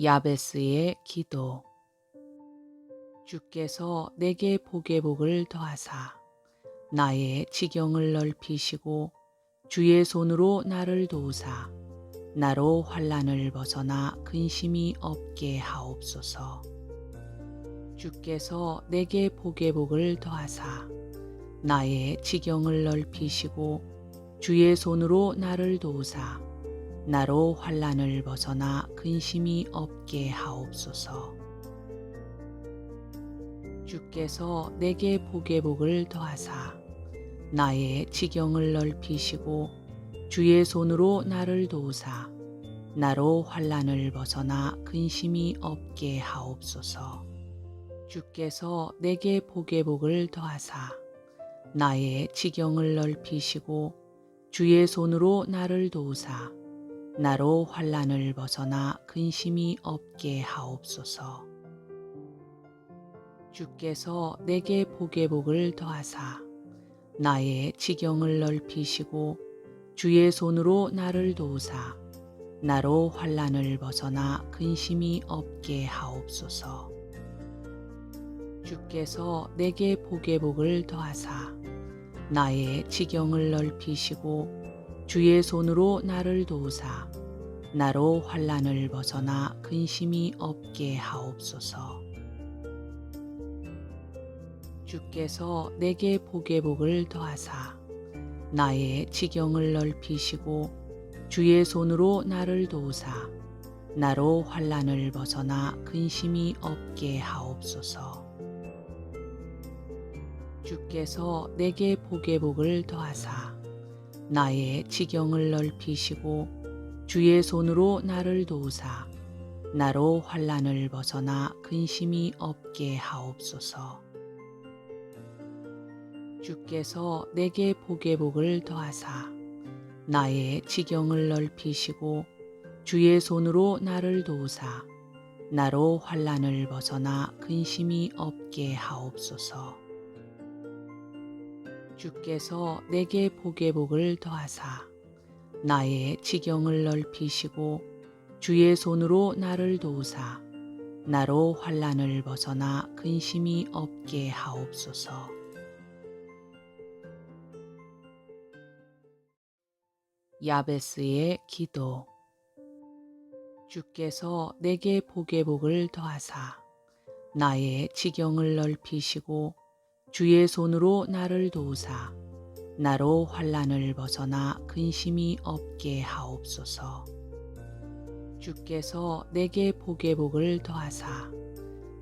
야베스의 기도. 주께서 내게 복의 복을 더하사 나의 지경을 넓히시고 주의 손으로 나를 도우사 나로 환난을 벗어나 근심이 없게 하옵소서. 주께서 내게 복의 복을 더하사 나의 지경을 넓히시고 주의 손으로 나를 도우사 나로 환난을 벗어나 근심이 없게 하옵소서. 주께서 내게 복의 복을 더하사 나의 지경을 넓히시고 주의 손으로 나를 도우사 나로 환난을 벗어나 근심이 없게 하옵소서. 주께서 내게 복의 복을 더하사 나의 지경을 넓히시고 주의 손으로 나를 도우사 나로 환난을 벗어나 근심이 없게 하옵소서. 주께서 내게 복의 복을 더하사 나의 지경을 넓히시고 주의 손으로 나를 도우사 나로 환난을 벗어나 근심이 없게 하옵소서. 주께서 내게 복의 복을 더하사 나의 지경을 넓히시고 주의 손으로 나를 도우사 나로 환난을 벗어나 근심이 없게 하옵소서. 주께서 내게 복의 복을 더하사 나의 지경을 넓히시고 주의 손으로 나를 도우사 나로 환난을 벗어나 근심이 없게 하옵소서. 주께서 내게 복의 복을 더하사 나의 지경을 넓히시고 주의 손으로 나를 도우사 나로 환난을 벗어나 근심이 없게 하옵소서. 주께서 내게 복의 복을 더하사 나의 지경을 넓히시고 주의 손으로 나를 도우사 나로 환난을 벗어나 근심이 없게 하옵소서. 주께서 내게 복의 복을 더하사 나의 지경을 넓히시고 주의 손으로 나를 도우사 나로 환난을 벗어나 근심이 없게 하옵소서. 야베스의 기도. 주께서 내게 복의 복을 더하사 나의 지경을 넓히시고 주의 손으로 나를 도우사 나로 환난을 벗어나 근심이 없게 하옵소서. 주께서 내게 복의 복을 더하사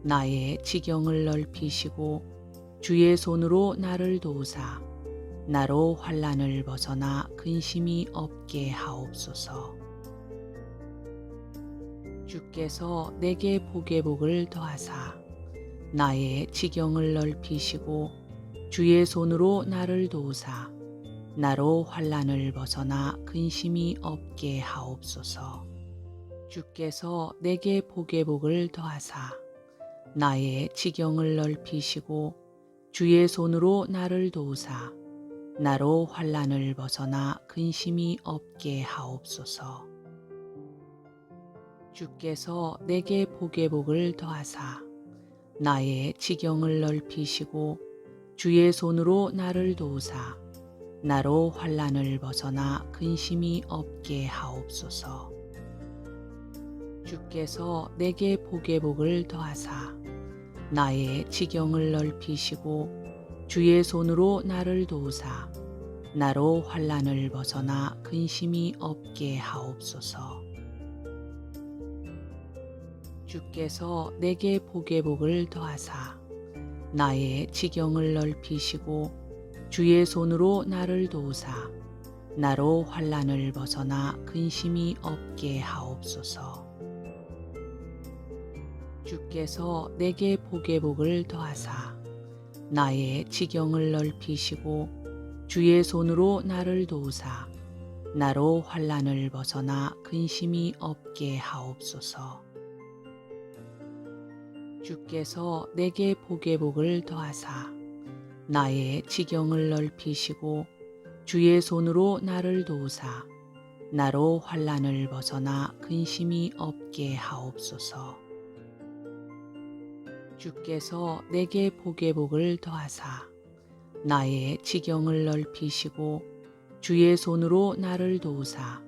나의 지경을 넓히시고 주의 손으로 나를 도우사 나로 환난을 벗어나 근심이 없게 하옵소서. 주께서 내게 복의 복을 더하사 나의 지경을 넓히시고 주의 손으로 나를 도우사 나로 환난을 벗어나 근심이 없게 하옵소서. 주께서 내게 복의 복을 더하사 나의 지경을 넓히시고 주의 손으로 나를 도우사 나로 환난을 벗어나 근심이 없게 하옵소서. 주께서 내게 복의 복을 더하사 나의 지경을 넓히시고 주의 손으로 나를 도우사 나로 환난을 벗어나 근심이 없게 하옵소서. 주께서 내게 복의 복을 더하사 나의 지경을 넓히시고 주의 손으로 나를 도우사 나로 환난을 벗어나 근심이 없게 하옵소서. 주께서 내게 복의 복을 더하사 나의 지경을 넓히시고 주의 손으로 나를 도우사 나로 환난을 벗어나 근심이 없게 하옵소서. 주께서 내게 복의 복을 더하사 나의 지경을 넓히시고 주의 손으로 나를 도우사 나로 환난을 벗어나 근심이 없게 하옵소서. 주께서 내게 복의 복을 더하사 나의 지경을 넓히시고 주의 손으로 나를 도우사 나로 환난을 벗어나 근심이 없게 하옵소서. 주께서 내게 복의 복을 더하사 나의 지경을 넓히시고 주의 손으로 나를 도우사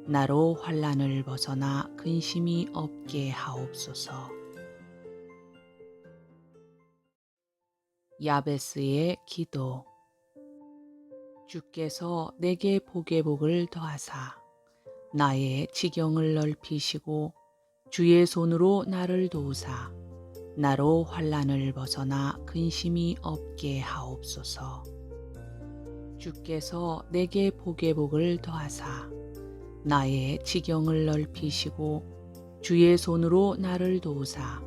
나로 환난을 벗어나 근심이 없게 하옵소서. 야베스의 기도. 주께서 내게 복의 복을 더하사 나의 지경을 넓히시고 주의 손으로 나를 도우사 나로 환난을 벗어나 근심이 없게 하옵소서. 주께서 내게 복의 복을 더하사 나의 지경을 넓히시고 주의 손으로 나를 도우사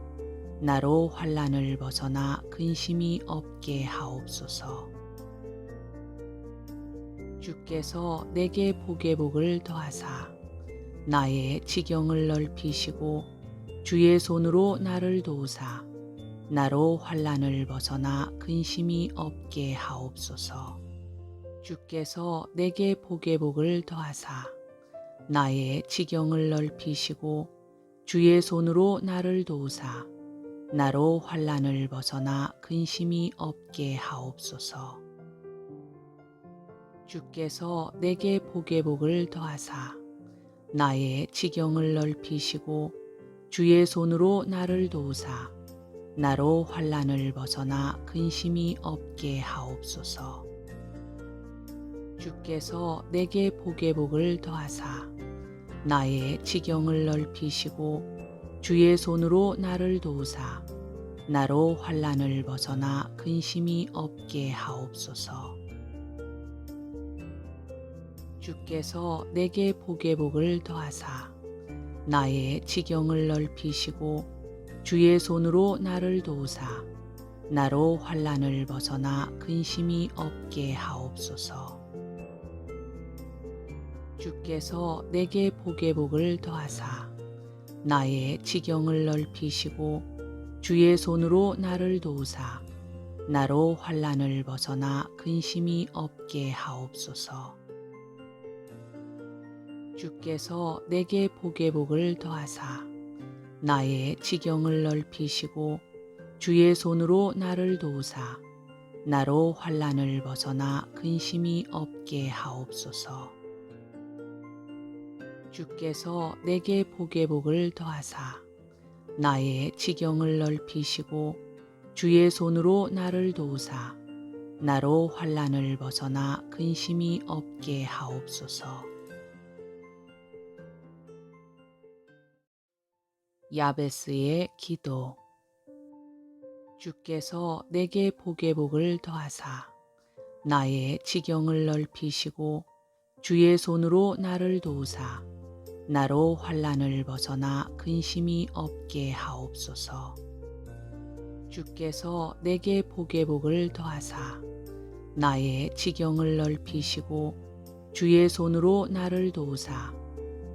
나로 환난을 벗어나 근심이 없게 하옵소서. 주께서 내게 복의 복을 더하사 나의 지경을 넓히시고 주의 손으로 나를 도우사 나로 환난을 벗어나 근심이 없게 하옵소서. 주께서 내게 복의 복을 더하사 나의 지경을 넓히시고 주의 손으로 나를 도우사 나로 환난을 벗어나 근심이 없게 하옵소서. 주께서 내게 복의 복을 더하사 나의 지경을 넓히시고 주의 손으로 나를 도우사 나로 환난을 벗어나 근심이 없게 하옵소서. 주께서 내게 복의 복을 더하사 나의 지경을 넓히시고 주의 손으로 나를 도우사 나로 환난을 벗어나 근심이 없게 하옵소서. 주께서 내게 복의 복을 더하사 나의 지경을 넓히시고 주의 손으로 나를 도우사 나로 환난을 벗어나 근심이 없게 하옵소서. 주께서 내게 복의 복을 더하사 나의 지경을 넓히시고 주의 손으로 나를 도우사 나로 환난을 벗어나 근심이 없게 하옵소서. 주께서 내게 복의 복을 더하사 나의 지경을 넓히시고 주의 손으로 나를 도우사 나로 환난을 벗어나 근심이 없게 하옵소서. 주께서 내게 복의 복을 더하사 나의 지경을 넓히시고 주의 손으로 나를 도우사 나로 환난을 벗어나 근심이 없게 하옵소서. 야베스의 기도. 주께서 내게 복의 복을 더하사 나의 지경을 넓히시고 주의 손으로 나를 도우사 나로 환난을 벗어나 근심이 없게 하옵소서. 주께서 내게 복의 복을 더하사 나의 지경을 넓히시고 주의 손으로 나를 도우사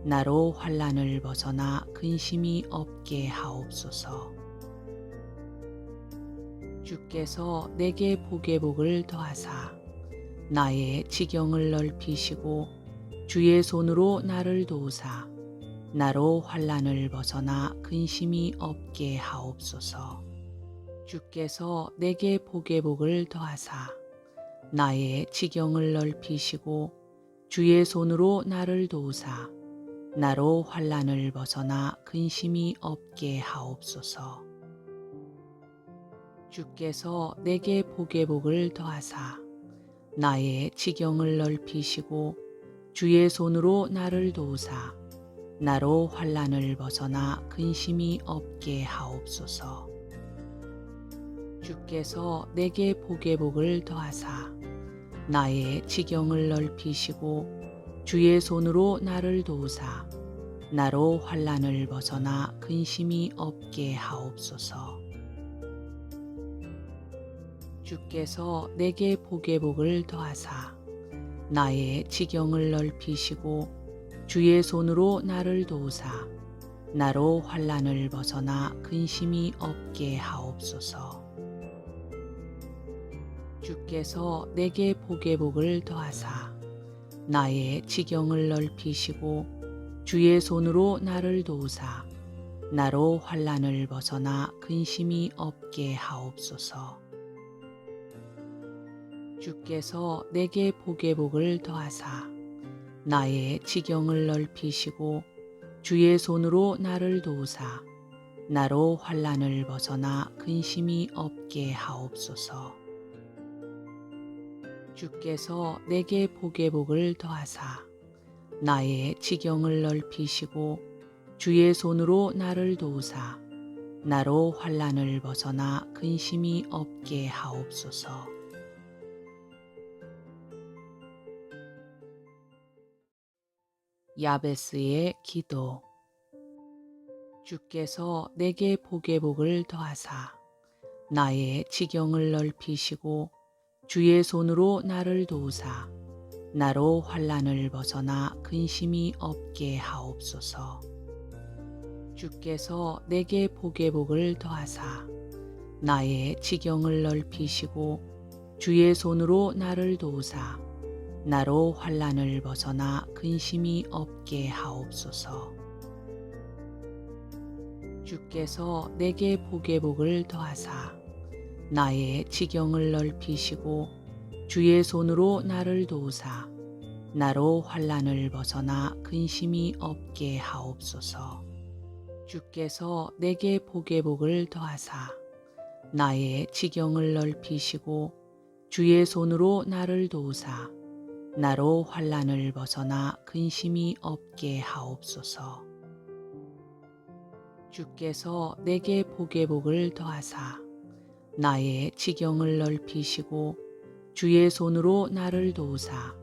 나로 환난을 벗어나 근심이 없게 하옵소서. 주께서 내게 복의 복을 더하사 나의 지경을 넓히시고 주의 손으로 나를 도우사 나로 환난을 벗어나 근심이 없게 하옵소서. 주께서 내게 복의 복을 더하사 나의 지경을 넓히시고 주의 손으로 나를 도우사 나로 환난을 벗어나 근심이 없게 하옵소서. 주께서 내게 복의 복을 더하사 나의 지경을 넓히시고 주의 손으로 나를 도우사 나로 환난을 벗어나 근심이 없게 하옵소서. 주께서 내게 복의 복을 더하사 나의 지경을 넓히시고 주의 손으로 나를 도우사 나로 환난을 벗어나 근심이 없게 하옵소서. 주께서 내게 복의 복을 더하사 나의 지경을 넓히시고 주의 손으로 나를 도우사 나로 환난을 벗어나 근심이 없게 하옵소서. 주께서 내게 복의 복을 더하사 나의 지경을 넓히시고 주의 손으로 나를 도우사 나로 환난을 벗어나 근심이 없게 하옵소서. 주께서 내게 복의 복을 더하사 나의 지경을 넓히시고 주의 손으로 나를 도우사 나로 환난을 벗어나 근심이 없게 하옵소서. 주께서 내게 복의 복을 더하사 나의 지경을 넓히시고 주의 손으로 나를 도우사 나로 환난을 벗어나 근심이 없게 하옵소서. 야베스의 기도. 주께서 내게 복의 복을 더하사 나의 지경을 넓히시고 주의 손으로 나를 도우사 나로 환난을 벗어나 근심이 없게 하옵소서. 주께서 내게 복의 복을 더하사 나의 지경을 넓히시고 주의 손으로 나를 도우사 나로 환난을 벗어나 근심이 없게 하옵소서. 주께서 내게 복의 복을 더하사 나의 지경을 넓히시고 주의 손으로 나를 도우사 나로 환난을 벗어나 근심이 없게 하옵소서. 주께서 내게 복의 복을 더하사 나의 지경을 넓히시고 주의 손으로 나를 도우사 나로 환난을 벗어나 근심이 없게 하옵소서. 주께서 내게 복의 복을 더하사 나의 지경을 넓히시고 주의 손으로 나를 도우사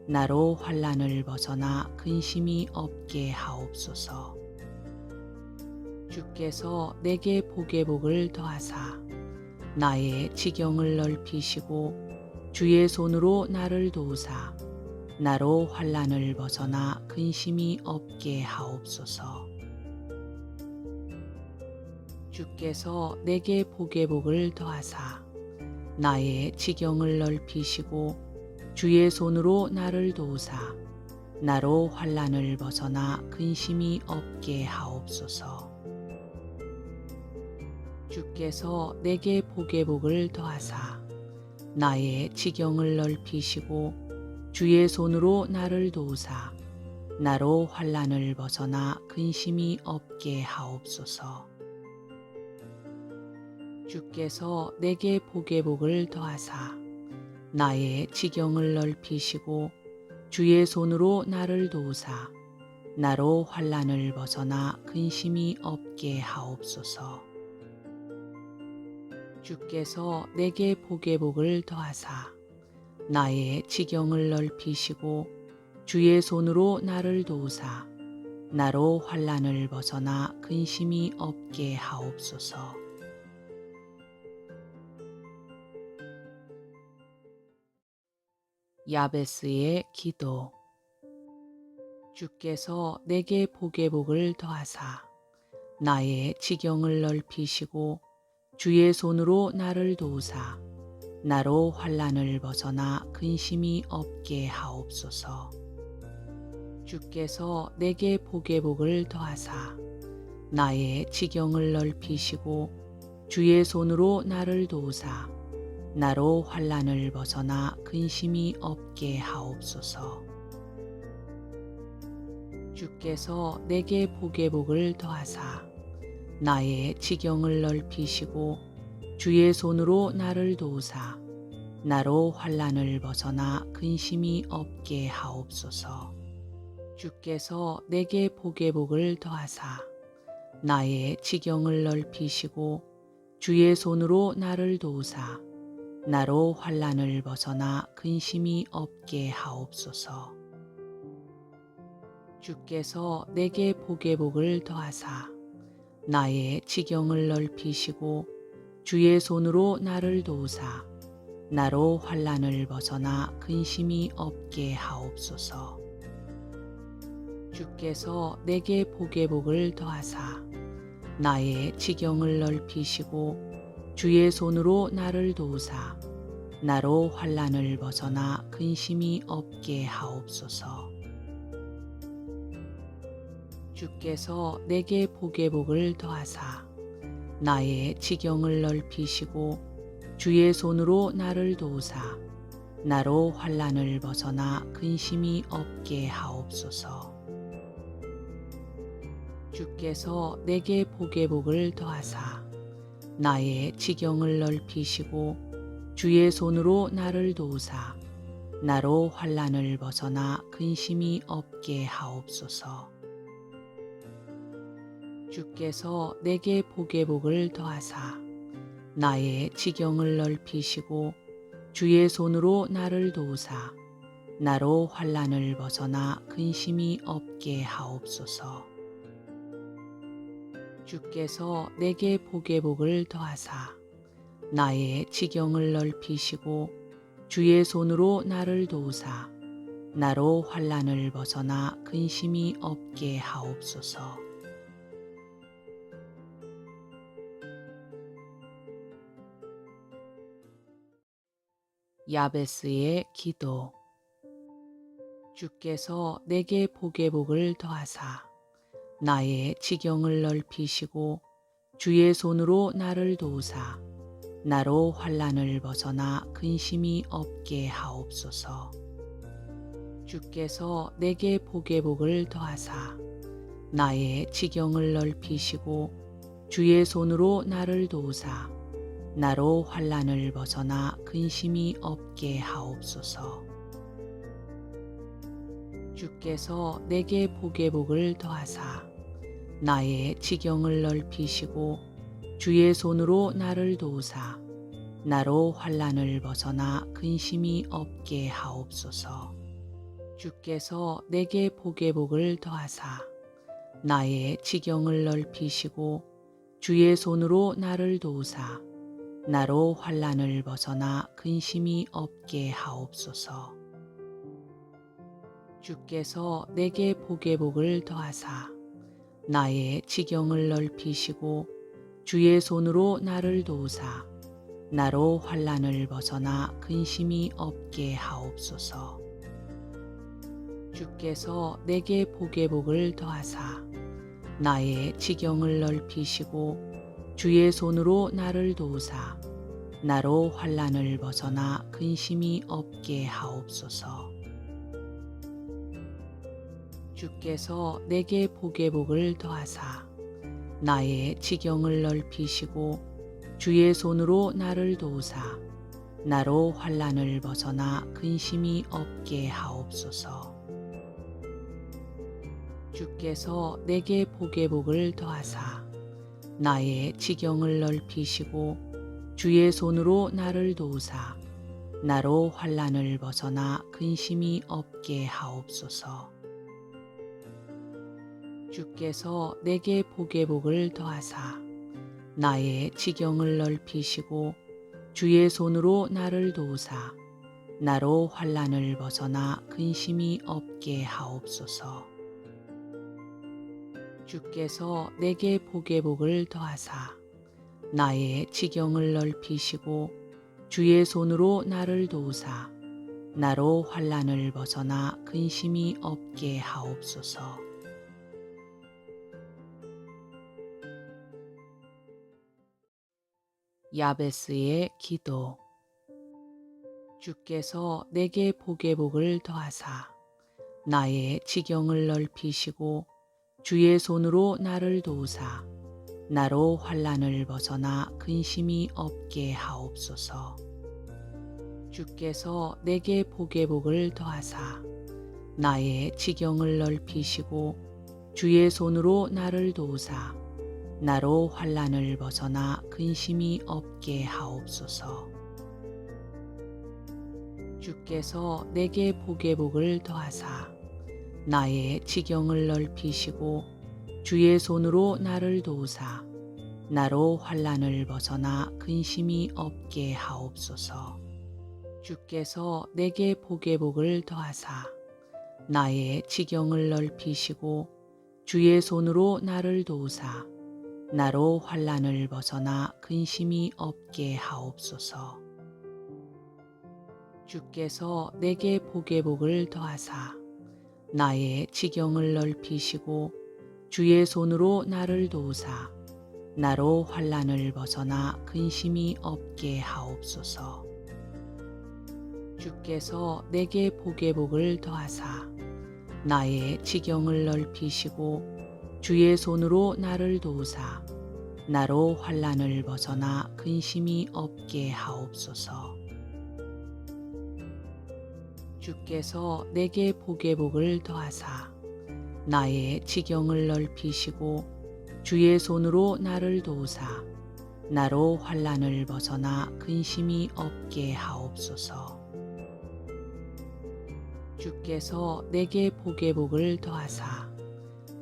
나로 환난을 벗어나 근심이 없게 하옵소서. 주께서 내게 복의 복을 더하사 나의 지경을 넓히시고 주의 손으로 나를 도우사 나로 환난을 벗어나 근심이 없게 하옵소서. 주께서 내게 복의 복을 더하사 나의 지경을 넓히시고 주의 손으로 나를 도우사 나로 환난을 벗어나 근심이 없게 하옵소서. 주께서 내게 복의 복을 더하사 나의 지경을 넓히시고 주의 손으로 나를 도우사 나로 환난을 벗어나 근심이 없게 하옵소서. 주께서 내게 복의 복을 더하사 나의 지경을 넓히시고 주의 손으로 나를 도우사 나로 환난을 벗어나 근심이 없게 하옵소서. 주께서 내게 복의 복을 더하사 나의 지경을 넓히시고 주의 손으로 나를 도우사 나로 환난을 벗어나 근심이 없게 하옵소서. 야베스의 기도. 주께서 내게 복의 복을 더하사 나의 지경을 넓히시고 주의 손으로 나를 도우사 나로 환난을 벗어나 근심이 없게 하옵소서. 주께서 내게 복의 복을 더하사 나의 지경을 넓히시고 주의 손으로 나를 도우사 나로 환난을 벗어나 근심이 없게 하옵소서. 주께서 내게 복의 복을 더하사 나의 지경을 넓히시고 주의 손으로 나를 도우사 나로 환난을 벗어나 근심이 없게 하옵소서. 주께서 내게 복의 복을 더하사 나의 지경을 넓히시고 주의 손으로 나를 도우사 나로 환난을 벗어나 근심이 없게 하옵소서. 주께서 내게 복의 복을 더하사 나의 지경을 넓히시고 주의 손으로 나를 도우사 나로 환난을 벗어나 근심이 없게 하옵소서. 주께서 내게 복의 복을 더하사 나의 지경을 넓히시고 주의 손으로 나를 도우사 나로 환난을 벗어나 근심이 없게 하옵소서. 주께서 내게 복의 복을 더하사 나의 지경을 넓히시고 주의 손으로 나를 도우사 나로 환난을 벗어나 근심이 없게 하옵소서. 주께서 내게 복의 복을 더하사 나의 지경을 넓히시고 주의 손으로 나를 도우사 나로 환난을 벗어나 근심이 없게 하옵소서. 주께서 내게 복의 복을 더하사 나의 지경을 넓히시고 주의 손으로 나를 도우사 나로 환난을 벗어나 근심이 없게 하옵소서. 주께서 내게 복의 복을 더하사 나의 지경을 넓히시고 주의 손으로 나를 도우사 나로 환난을 벗어나 근심이 없게 하옵소서. 야베스의 기도. 주께서 내게 복의 복을 더하사 나의 지경을 넓히시고 주의 손으로 나를 도우사 나로 환난을 벗어나 근심이 없게 하옵소서. 주께서 내게 복의 복을 더하사 나의 지경을 넓히시고 주의 손으로 나를 도우사 나로 환난을 벗어나 근심이 없게 하옵소서. 주께서 내게 복의 복을 더하사 나의 지경을 넓히시고 주의 손으로 나를 도우사 나로 환난을 벗어나 근심이 없게 하옵소서. 주께서 내게 복의 복을 더하사 나의 지경을 넓히시고 주의 손으로 나를 도우사 나로 환난을 벗어나 근심이 없게 하옵소서. 주께서 내게 복의 복을 더하사 나의 지경을 넓히시고 주의 손으로 나를 도우사 나로 환난을 벗어나 근심이 없게 하옵소서. 주께서 내게 복의 복을 더하사 나의 지경을 넓히시고 주의 손으로 나를 도우사 나로 환난을 벗어나 근심이 없게 하옵소서. 주께서 내게 복의 복을 더하사 나의 지경을 넓히시고 주의 손으로 나를 도우사 나로 환난을 벗어나 근심이 없게 하옵소서. 주께서 내게 복의 복을 더하사 나의 지경을 넓히시고 주의 손으로 나를 도우사 나로 환난을 벗어나 근심이 없게 하옵소서. 주께서 내게 복의 복을 더하사 나의 지경을 넓히시고 주의 손으로 나를 도우사 나로 환난을 벗어나 근심이 없게 하옵소서. 주께서 내게 복의 복을 더하사 나의 지경을 넓히시고 주의 손으로 나를 도우사 나로 환난을 벗어나 근심이 없게 하옵소서. 야베스의 기도. 주께서 내게 복의 복을 더하사 나의 지경을 넓히시고 주의 손으로 나를 도우사 나로 환난을 벗어나 근심이 없게 하옵소서. 주께서 내게 복의 복을 더하사 나의 지경을 넓히시고 주의 손으로 나를 도우사 나로 환난을 벗어나 근심이 없게 하옵소서. 주께서 내게 복의 복을 더하사 나의 지경을 넓히시고 주의 손으로 나를 도우사 나로 환난을 벗어나 근심이 없게 하옵소서. 주께서 내게 복의 복을 더하사 나의 지경을 넓히시고 주의 손으로 나를 도우사 나로 환난을 벗어나 근심이 없게 하옵소서. 주께서 내게 복의 복을 더하사 나의 지경을 넓히시고 주의 손으로 나를 도우사 나로 환난을 벗어나 근심이 없게 하옵소서. 주께서 내게 복의 복을 더하사 나의 지경을 넓히시고 주의 손으로 나를 도우사 나로 환난을 벗어나 근심이 없게 하옵소서. 주께서 내게 복의 복을 더하사 나의 지경을 넓히시고 주의 손으로 나를 도우사 나로 환난을 벗어나 근심이 없게 하옵소서. 주께서 내게 복의 복을 더하사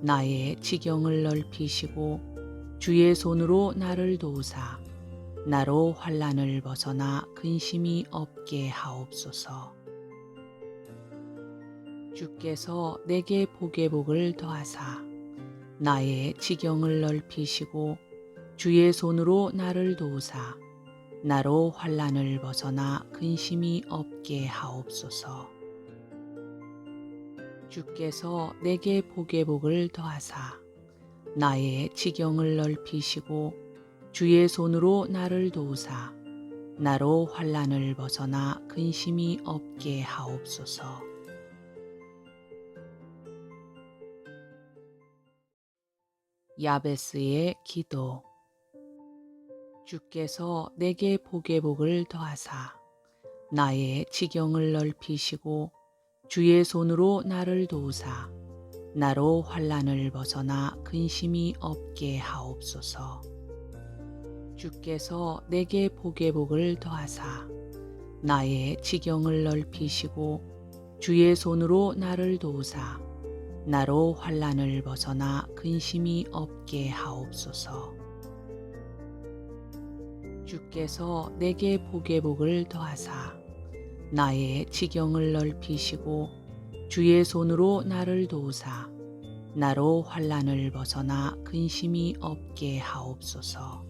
나의 지경을 넓히시고 주의 손으로 나를 도우사 나로 환난을 벗어나 근심이 없게 하옵소서. 주께서 내게 복의 복을 더하사 나의 지경을 넓히시고 주의 손으로 나를 도우사 나로 환난을 벗어나 근심이 없게 하옵소서. 주께서 내게 복의 복을 더하사 나의 지경을 넓히시고 주의 손으로 나를 도우사 나로 환난을 벗어나 근심이 없게 하옵소서. 야베스의 기도. 주께서 내게 복의 복을 더하사 나의 지경을 넓히시고 주의 손으로 나를 도우사 나로 환난을 벗어나 근심이 없게 하옵소서. 주께서 내게 복의 복을 더하사 나의 지경을 넓히시고 주의 손으로 나를 도우사 나로 환난을 벗어나 근심이 없게 하옵소서. 주께서 내게 복의 복을 더하사 나의 지경을 넓히시고 주의 손으로 나를 도우사 나로 환난을 벗어나 근심이 없게 하옵소서.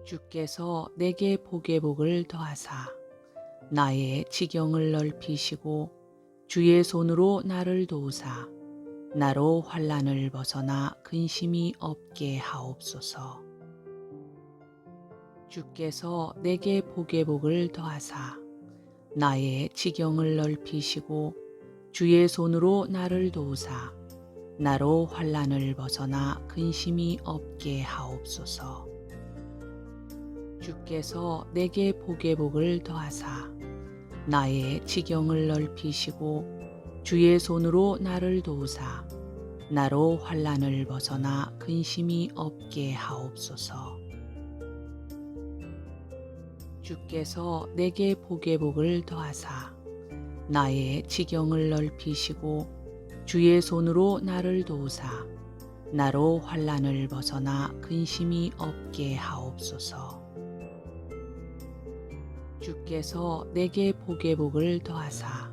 주께서 내게 복의 복을 더하사 나의 지경을 넓히시고 주의 손으로 나를 도우사 나로 환난을 벗어나 근심이 없게 하옵소서. 주께서 내게 복의 복을 더하사 나의 지경을 넓히시고 주의 손으로 나를 도우사 나로 환난을 벗어나 근심이 없게 하옵소서. 주께서 내게 복의 복을 더하사 나의 지경을 넓히시고 주의 손으로 나를 도우사 나로 환난을 벗어나 근심이 없게 하옵소서. 주께서 내게 복의 복을 더하사 나의 지경을 넓히시고 주의 손으로 나를 도우사 나로 환난을 벗어나 근심이 없게 하옵소서. 주께서 내게 복의 복을 더하사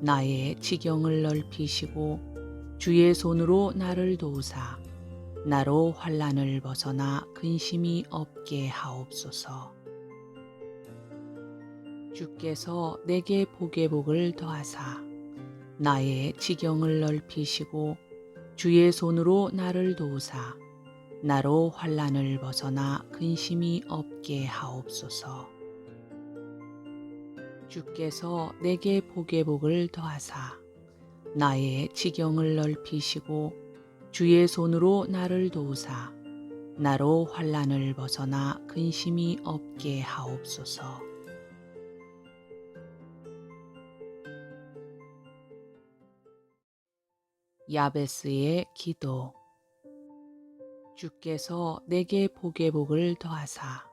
나의 지경을 넓히시고 주의 손으로 나를 도우사 나로 환난을 벗어나 근심이 없게 하옵소서. 주께서 내게 복의 복을 더하사 나의 지경을 넓히시고 주의 손으로 나를 도우사 나로 환난을 벗어나 근심이 없게 하옵소서. 주께서 내게 복의 복을 더하사 나의 지경을 넓히시고 주의 손으로 나를 도우사 나로 환난을 벗어나 근심이 없게 하옵소서. 야베스의 기도. 주께서 내게 복의 복을 더하사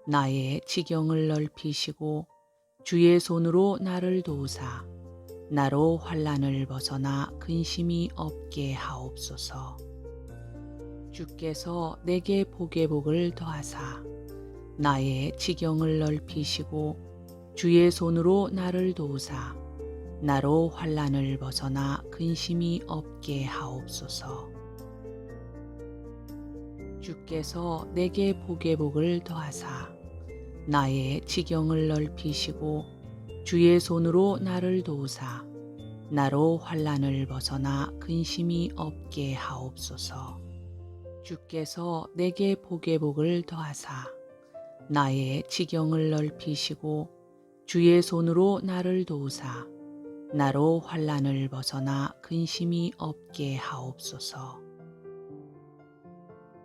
나의 지경을 넓히시고 주의 손으로 나를 도우사 나로 환난을 벗어나 근심이 없게 하옵소서. 주께서 내게 복의 복을 더하사 나의 지경을 넓히시고 주의 손으로 나를 도우사 나로 환난을 벗어나 근심이 없게 하옵소서. 주께서 내게 복의 복을 더하사 나의 지경을 넓히시고 주의 손으로 나를 도우사 나로 환난을 벗어나 근심이 없게 하옵소서. 주께서 내게 복의 복을 더하사 나의 지경을 넓히시고 주의 손으로 나를 도우사 나로 환난을 벗어나 근심이 없게 하옵소서.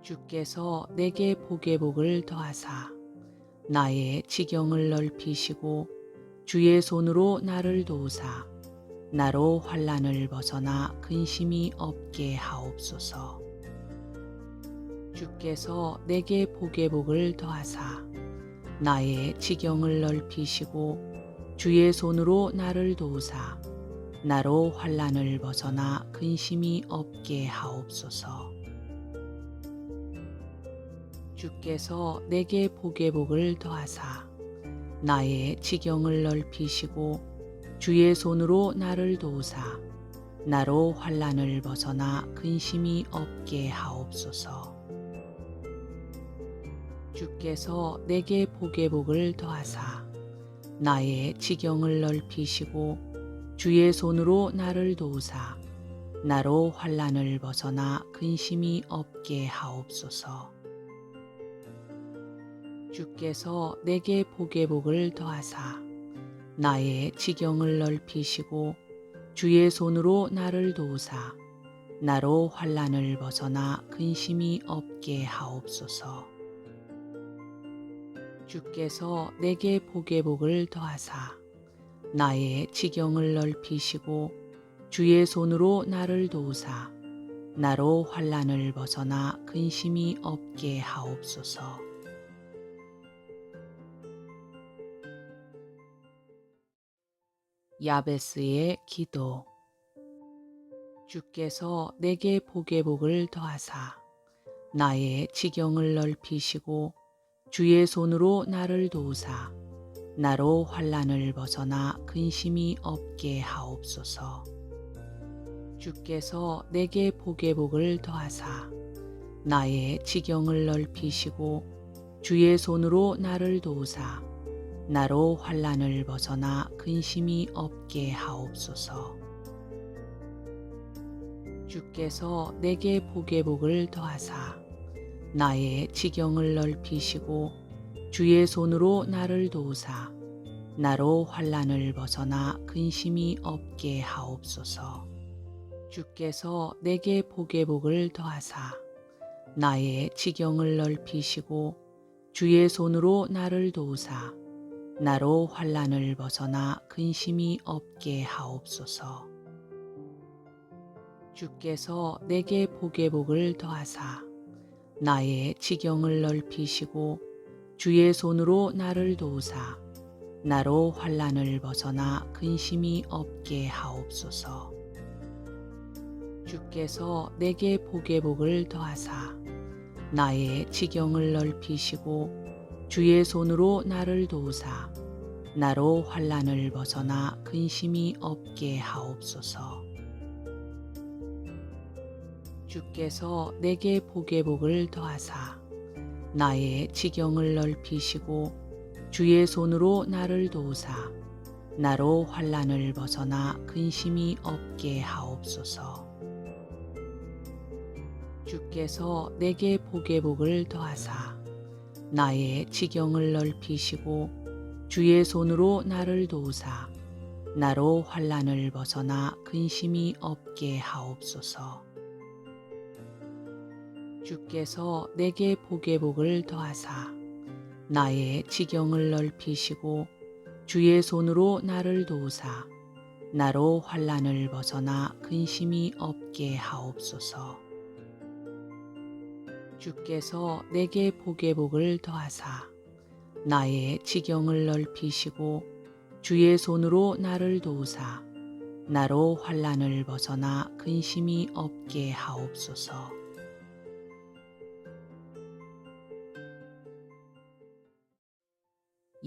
주께서 내게 복의 복을 더하사 나의 지경을 넓히시고 주의 손으로 나를 도우사 나로 환난을 벗어나 근심이 없게 하옵소서. 주께서 내게 복의 복을 더하사 나의 지경을 넓히시고 주의 손으로 나를 도우사 나로 환난을 벗어나 근심이 없게 하옵소서. 주께서 내게 복의 복을 더하사 나의 지경을 넓히시고 주의 손으로 나를 도우사 나로 환난을 벗어나 근심이 없게 하옵소서. 주께서 내게 복의 복을 더하사 나의 지경을 넓히시고 주의 손으로 나를 도우사 나로 환난을 벗어나 근심이 없게 하옵소서. 주께서 내게 복의 복을 더하사 나의 지경을 넓히시고 주의 손으로 나를 도우사 나로 환난을 벗어나 근심이 없게 하옵소서. 주께서 내게 복의 복을 더하사 나의 지경을 넓히시고 주의 손으로 나를 도우사 나로 환난을 벗어나 근심이 없게 하옵소서. 야베스의 기도. 주께서 내게 복의 복을 더하사 나의 지경을 넓히시고 주의 손으로 나를 도우사 나로 환난을 벗어나 근심이 없게 하옵소서. 주께서 내게 복의 복을 더하사 나의 지경을 넓히시고 주의 손으로 나를 도우사 나로 환난을 벗어나 근심이 없게 하옵소서. 주께서 내게 복의 복을 더하사 나의 지경을 넓히시고 주의 손으로 나를 도우사 나로 환난을 벗어나 근심이 없게 하옵소서. 주께서 내게 복의 복을 더하사 나의 지경을 넓히시고 주의 손으로 나를 도우사 나로 환난을 벗어나 근심이 없게 하옵소서. 주께서 내게 복의 복을 더하사 나의 지경을 넓히시고 주의 손으로 나를 도우사 나로 환난을 벗어나 근심이 없게 하옵소서. 주께서 내게 복의 복을 더하사 나의 지경을 넓히시고 주의 손으로 나를 도우사 나로 환난을 벗어나 근심이 없게 하옵소서. 주께서 내게 복의 복을 더하사 나의 지경을 넓히시고 주의 손으로 나를 도우사 나로 환난을 벗어나 근심이 없게 하옵소서. 주께서 내게 복의 복을 더하사 나의 지경을 넓히시고 주의 손으로 나를 도우사 나로 환난을 벗어나 근심이 없게 하옵소서. 주께서 내게 복의 복을 더하사 나의 지경을 넓히시고 주의 손으로 나를 도우사 나로 환난을 벗어나 근심이 없게 하옵소서. 주께서 내게 복의 복을 더하사 나의 지경을 넓히시고 주의 손으로 나를 도우사 나로 환난을 벗어나 근심이 없게 하옵소서.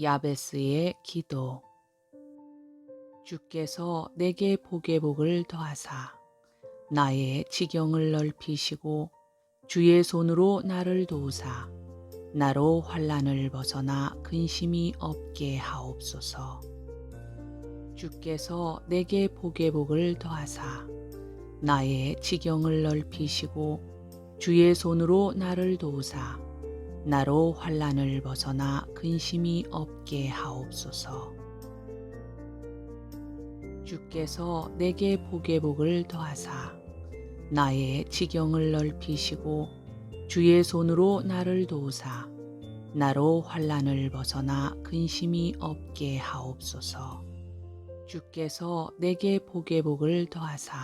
야베스의 기도. 주께서 내게 복의 복을 더하사 나의 지경을 넓히시고 주의 손으로 나를 도우사 나로 환난을 벗어나 근심이 없게 하옵소서. 주께서 내게 복의 복을 더하사 나의 지경을 넓히시고 주의 손으로 나를 도우사 나로 환난을 벗어나 근심이 없게 하옵소서. 주께서 내게 복의 복을 더하사 나의 지경을 넓히시고 주의 손으로 나를 도우사 나로 환난을 벗어나 근심이 없게 하옵소서. 주께서 내게 복의 복을 더하사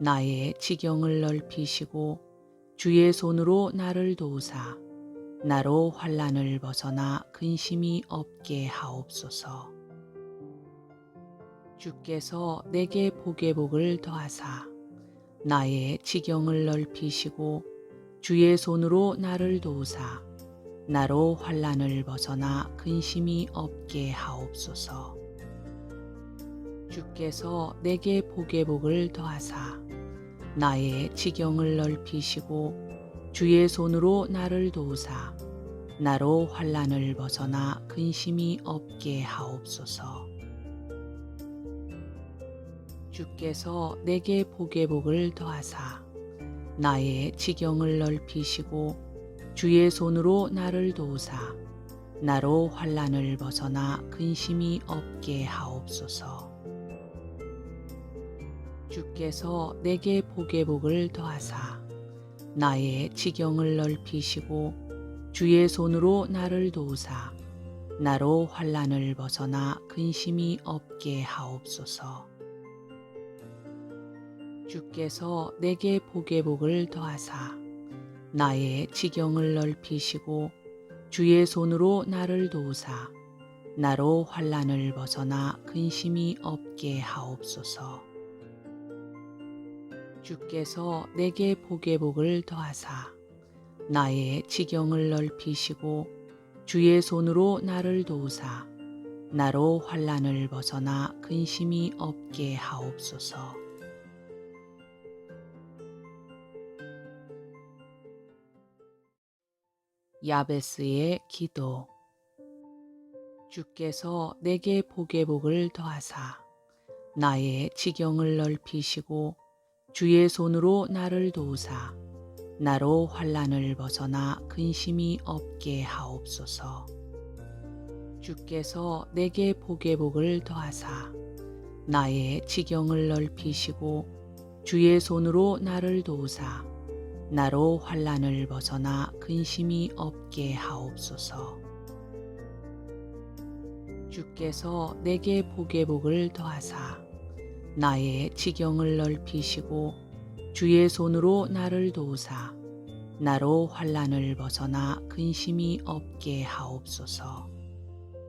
나의 지경을 넓히시고 주의 손으로 나를 도우사 나로 환난을 벗어나 근심이 없게 하옵소서. 주께서 내게 복의 복을 더하사 나의 지경을 넓히시고 주의 손으로 나를 도우사 나로 환난을 벗어나 근심이 없게 하옵소서. 주께서 내게 복의 복을 더하사 나의 지경을 넓히시고 주의 손으로 나를 도우사 나로 환난을 벗어나 근심이 없게 하옵소서. 주께서 내게 복의 복을 더하사 나의 지경을 넓히시고 주의 손으로 나를 도우사 나로 환난을 벗어나 근심이 없게 하옵소서. 주께서 내게 복의 복을 더하사 나의 지경을 넓히시고 주의 손으로 나를 도우사 나로 환난을 벗어나 근심이 없게 하옵소서. 주께서 내게 복의 복을 더하사 나의 지경을 넓히시고 주의 손으로 나를 도우사 나로 환난을 벗어나 근심이 없게 하옵소서. 주께서 내게 복의 복을 더하사 나의 지경을 넓히시고 주의 손으로 나를 도우사 나로 환난을 벗어나 근심이 없게 하옵소서. 야베스의 기도. 주께서 내게 복의 복을 더하사 나의 지경을 넓히시고 주의 손으로 나를 도우사 나로 환난을 벗어나 근심이 없게 하옵소서. 주께서 내게 복의 복을 더하사 나의 지경을 넓히시고 주의 손으로 나를 도우사 나로 환난을 벗어나 근심이 없게 하옵소서. 주께서 내게 복의 복을 더하사 나의 지경을 넓히시고 주의 손으로 나를 도우사 나로 환난을 벗어나 근심이 없게 하옵소서.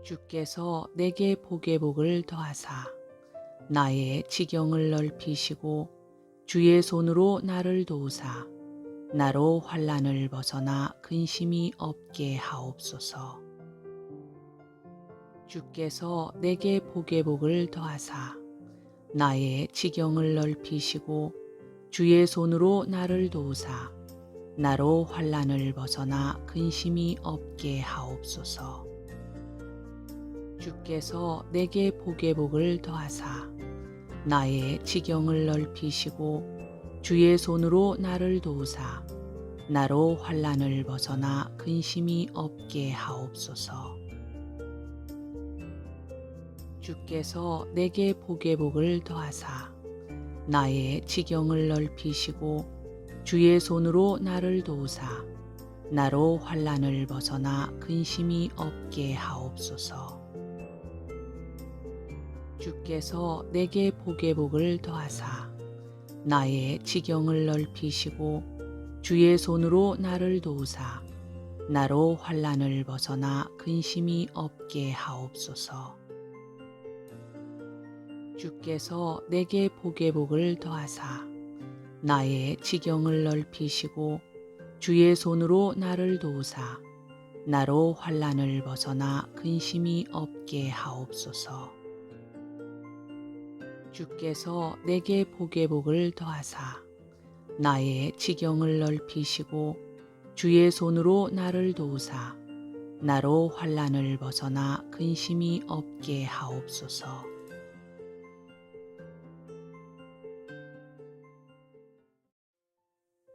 주께서 내게 복의 복을 더하사 나의 지경을 넓히시고 주의 손으로 나를 도우사 나로 환난을 벗어나 근심이 없게 하옵소서. 주께서 내게 복의 복을 더하사 나의 지경을 넓히시고 주의 손으로 나를 도우사 나로 환난을 벗어나 근심이 없게 하옵소서. 주께서 내게 복의 복을 더하사 나의 지경을 넓히시고 주의 손으로 나를 도우사 나로 환난을 벗어나 근심이 없게 하옵소서. 주께서 내게 복의 복을 더하사 나의 지경을 넓히시고 주의 손으로 나를 도우사 나로 환난을 벗어나 근심이 없게 하옵소서. 주께서 내게 복의 복을 더하사 나의 지경을 넓히시고 주의 손으로 나를 도우사 나로 환난을 벗어나 근심이 없게 하옵소서. 주께서 내게 복의 복을 더하사 나의 지경을 넓히시고 주의 손으로 나를 도우사 나로 환난을 벗어나 근심이 없게 하옵소서. 주께서 내게 복의 복을 더하사 나의 지경을 넓히시고 주의 손으로 나를 도우사 나로 환난을 벗어나 근심이 없게 하옵소서.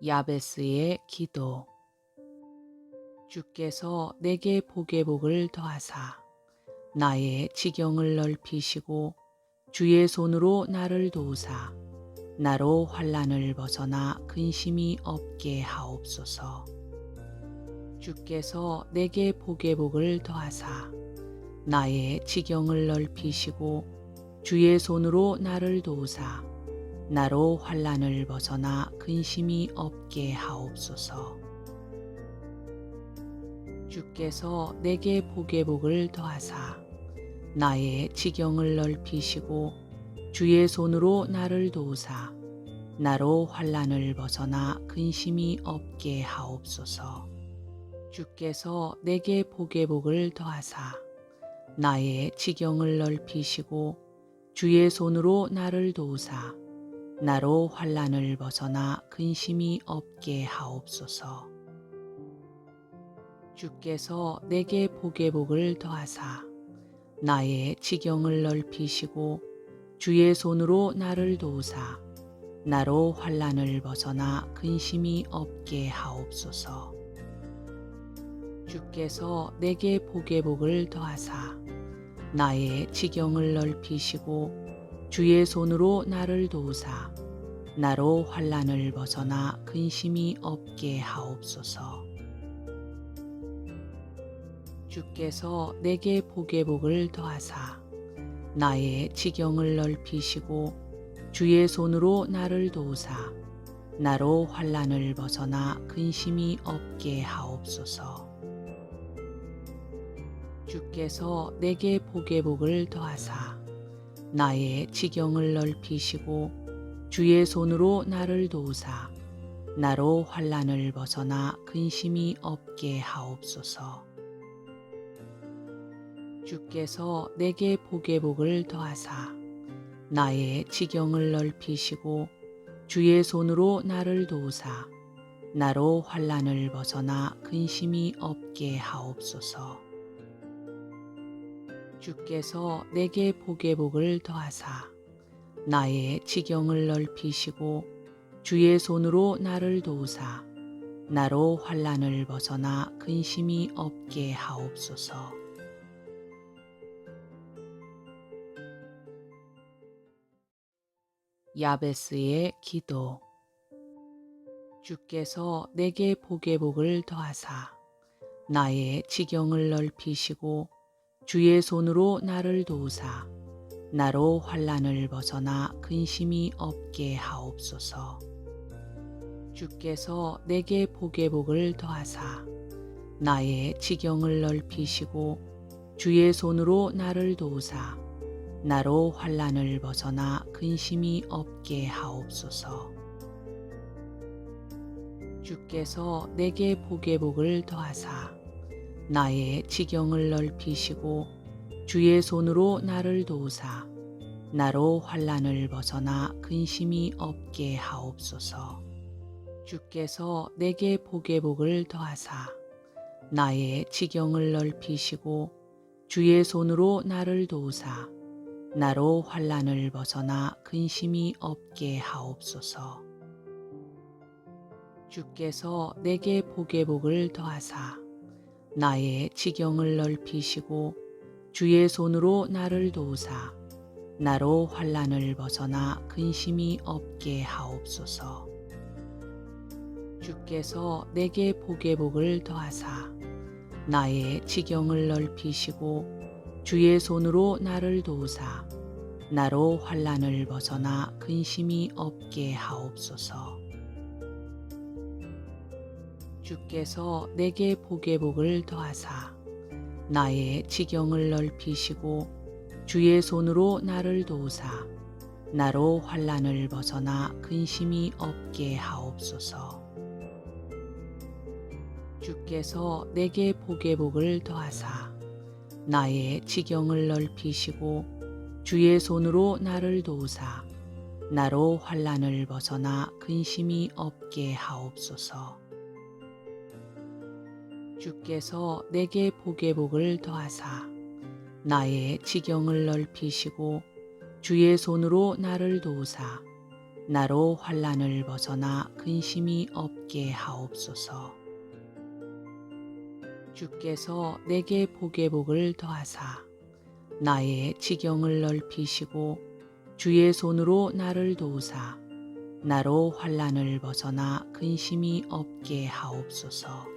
야베스의 기도. 주께서 내게 복의 복을 더하사 나의 지경을 넓히시고 주의 손으로 나를 도우사 나로 환난을 벗어나 근심이 없게 하옵소서. 주께서 내게 복의 복을 더하사 나의 지경을 넓히시고 주의 손으로 나를 도우사 나로 환난을 벗어나 근심이 없게 하옵소서. 주께서 내게 복의 복을 더하사 나의 지경을 넓히시고 주의 손으로 나를 도우사 나로 환난을 벗어나 근심이 없게 하옵소서. 주께서 내게 복의 복을 더하사 나의 지경을 넓히시고 주의 손으로 나를 도우사 나로 환난을 벗어나 근심이 없게 하옵소서. 주께서 내게 복의 복을 더하사 나의 지경을 넓히시고 주의 손으로 나를 도우사 나로 환난을 벗어나 근심이 없게 하옵소서. 주께서 내게 복의 복을 더하사 나의 지경을 넓히시고 주의 손으로 나를 도우사 나로 환난을 벗어나 근심이 없게 하옵소서. 주께서 내게 복의 복을 더하사 나의 지경을 넓히시고 주의 손으로 나를 도우사 나로 환난을 벗어나 근심이 없게 하옵소서. 주께서 내게 복의 복을 더하사 나의 지경을 넓히시고 주의 손으로 나를 도우사 나로 환난을 벗어나 근심이 없게 하옵소서. 주께서 내게 복의 복을 더하사 나의 지경을 넓히시고 주의 손으로 나를 도우사 나로 환난을 벗어나 근심이 없게 하옵소서. 주께서 내게 복의 복을 더하사 나의 지경을 넓히시고 주의 손으로 나를 도우사 나로 환난을 벗어나 근심이 없게 하옵소서. 야베스의 기도. 주께서 내게 복의 복을 더하사 나의 지경을 넓히시고 주의 손으로 나를 도우사 나로 환난을 벗어나 근심이 없게 하옵소서. 주께서 내게 복의 복을 더하사 나의 지경을 넓히시고 주의 손으로 나를 도우사 나로 환난을 벗어나 근심이 없게 하옵소서. 주께서 내게 복의 복을 더하사 나의 지경을 넓히시고 주의 손으로 나를 도우사 나로 환난을 벗어나 근심이 없게 하옵소서. 주께서 내게 복의 복을 더하사 나의 지경을 넓히시고 주의 손으로 나를 도우사 나로 환난을 벗어나 근심이 없게 하옵소서. 주께서 내게 복의 복을 더하사 나의 지경을 넓히시고 주의 손으로 나를 도우사 나로 환난을 벗어나 근심이 없게 하옵소서. 주께서 내게 복의 복을 더하사 나의 지경을 넓히시고 주의 손으로 나를 도우사 나로 환난을 벗어나 근심이 없게 하옵소서. 주께서 내게 복의 복을 더하사 나의 지경을 넓히시고 주의 손으로 나를 도우사 나로 환난을 벗어나 근심이 없게 하옵소서. 주께서 내게 복의 복을 더하사 나의 지경을 넓히시고 주의 손으로 나를 도우사 나로 환난을 벗어나 근심이 없게 하옵소서. 주께서 내게 복의 복을 더하사 나의 지경을 넓히시고 주의 손으로 나를 도우사 나로 환난을 벗어나 근심이 없게 하옵소서. 주께서 내게 복의 복을 더하사 나의 지경을 넓히시고 주의 손으로 나를 도우사 나로 환난을 벗어나 근심이 없게 하옵소서.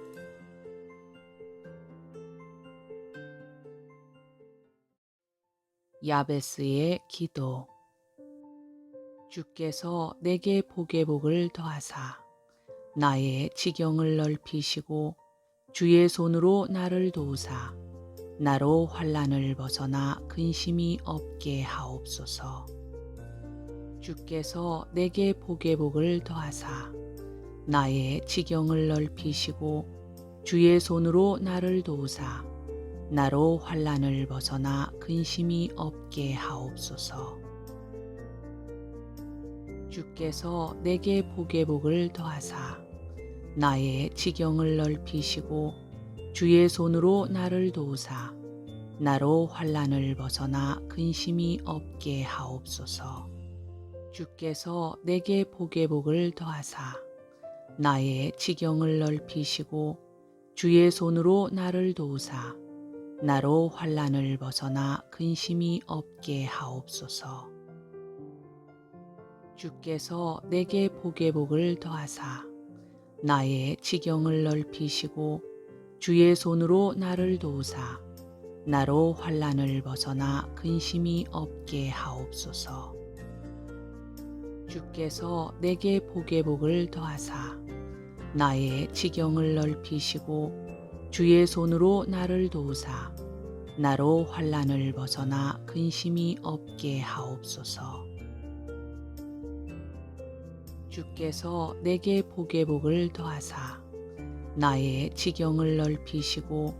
야베스의 기도. 주께서 내게 복의 복을 더하사 나의 지경을 넓히시고 주의 손으로 나를 도우사 나로 환난을 벗어나 근심이 없게 하옵소서. 주께서 내게 복의 복을 더하사 나의 지경을 넓히시고 주의 손으로 나를 도우사 나로 환난을 벗어나 근심이 없게 하옵소서. 주께서 내게 복의 복을 더하사 나의 지경을 넓히시고 주의 손으로 나를 도우사 나로 환난을 벗어나 근심이 없게 하옵소서. 주께서 내게 복의 복을 더하사 나의 지경을 넓히시고 주의 손으로 나를 도우사 나로 환난을 벗어나 근심이 없게 하옵소서. 주께서 내게 복의 복을 더하사 나의 지경을 넓히시고 주의 손으로 나를 도우사 나로 환난을 벗어나 근심이 없게 하옵소서. 주께서 내게 복의 복을 더하사 나의 지경을 넓히시고 주의 손으로 나를 도우사 나로 환난을 벗어나 근심이 없게 하옵소서. 주께서 내게 복의 복을 더하사 나의 지경을 넓히시고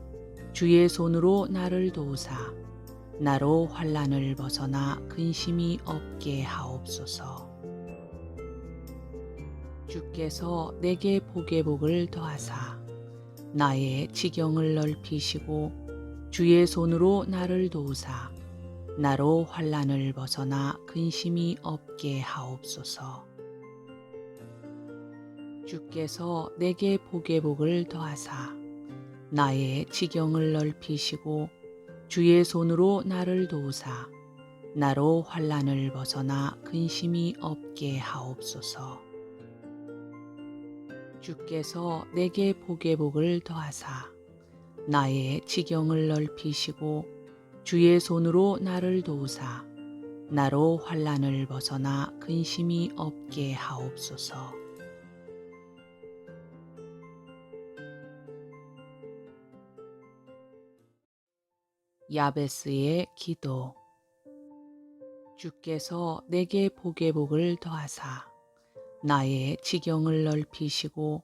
주의 손으로 나를 도우사 나로 환난을 벗어나 근심이 없게 하옵소서. 주께서 내게 복의 복을 더하사 나의 지경을 넓히시고 주의 손으로 나를 도우사 나로 환난을 벗어나 근심이 없게 하옵소서. 주께서 내게 복의 복을 더하사 나의 지경을 넓히시고 주의 손으로 나를 도우사 나로 환난을 벗어나 근심이 없게 하옵소서. 주께서 내게 복의 복을 더하사 나의 지경을 넓히시고 주의 손으로 나를 도우사 나로 환난을 벗어나 근심이 없게 하옵소서. 야베스의 기도. 주께서 내게 복의 복을 더하사 나의 지경을 넓히시고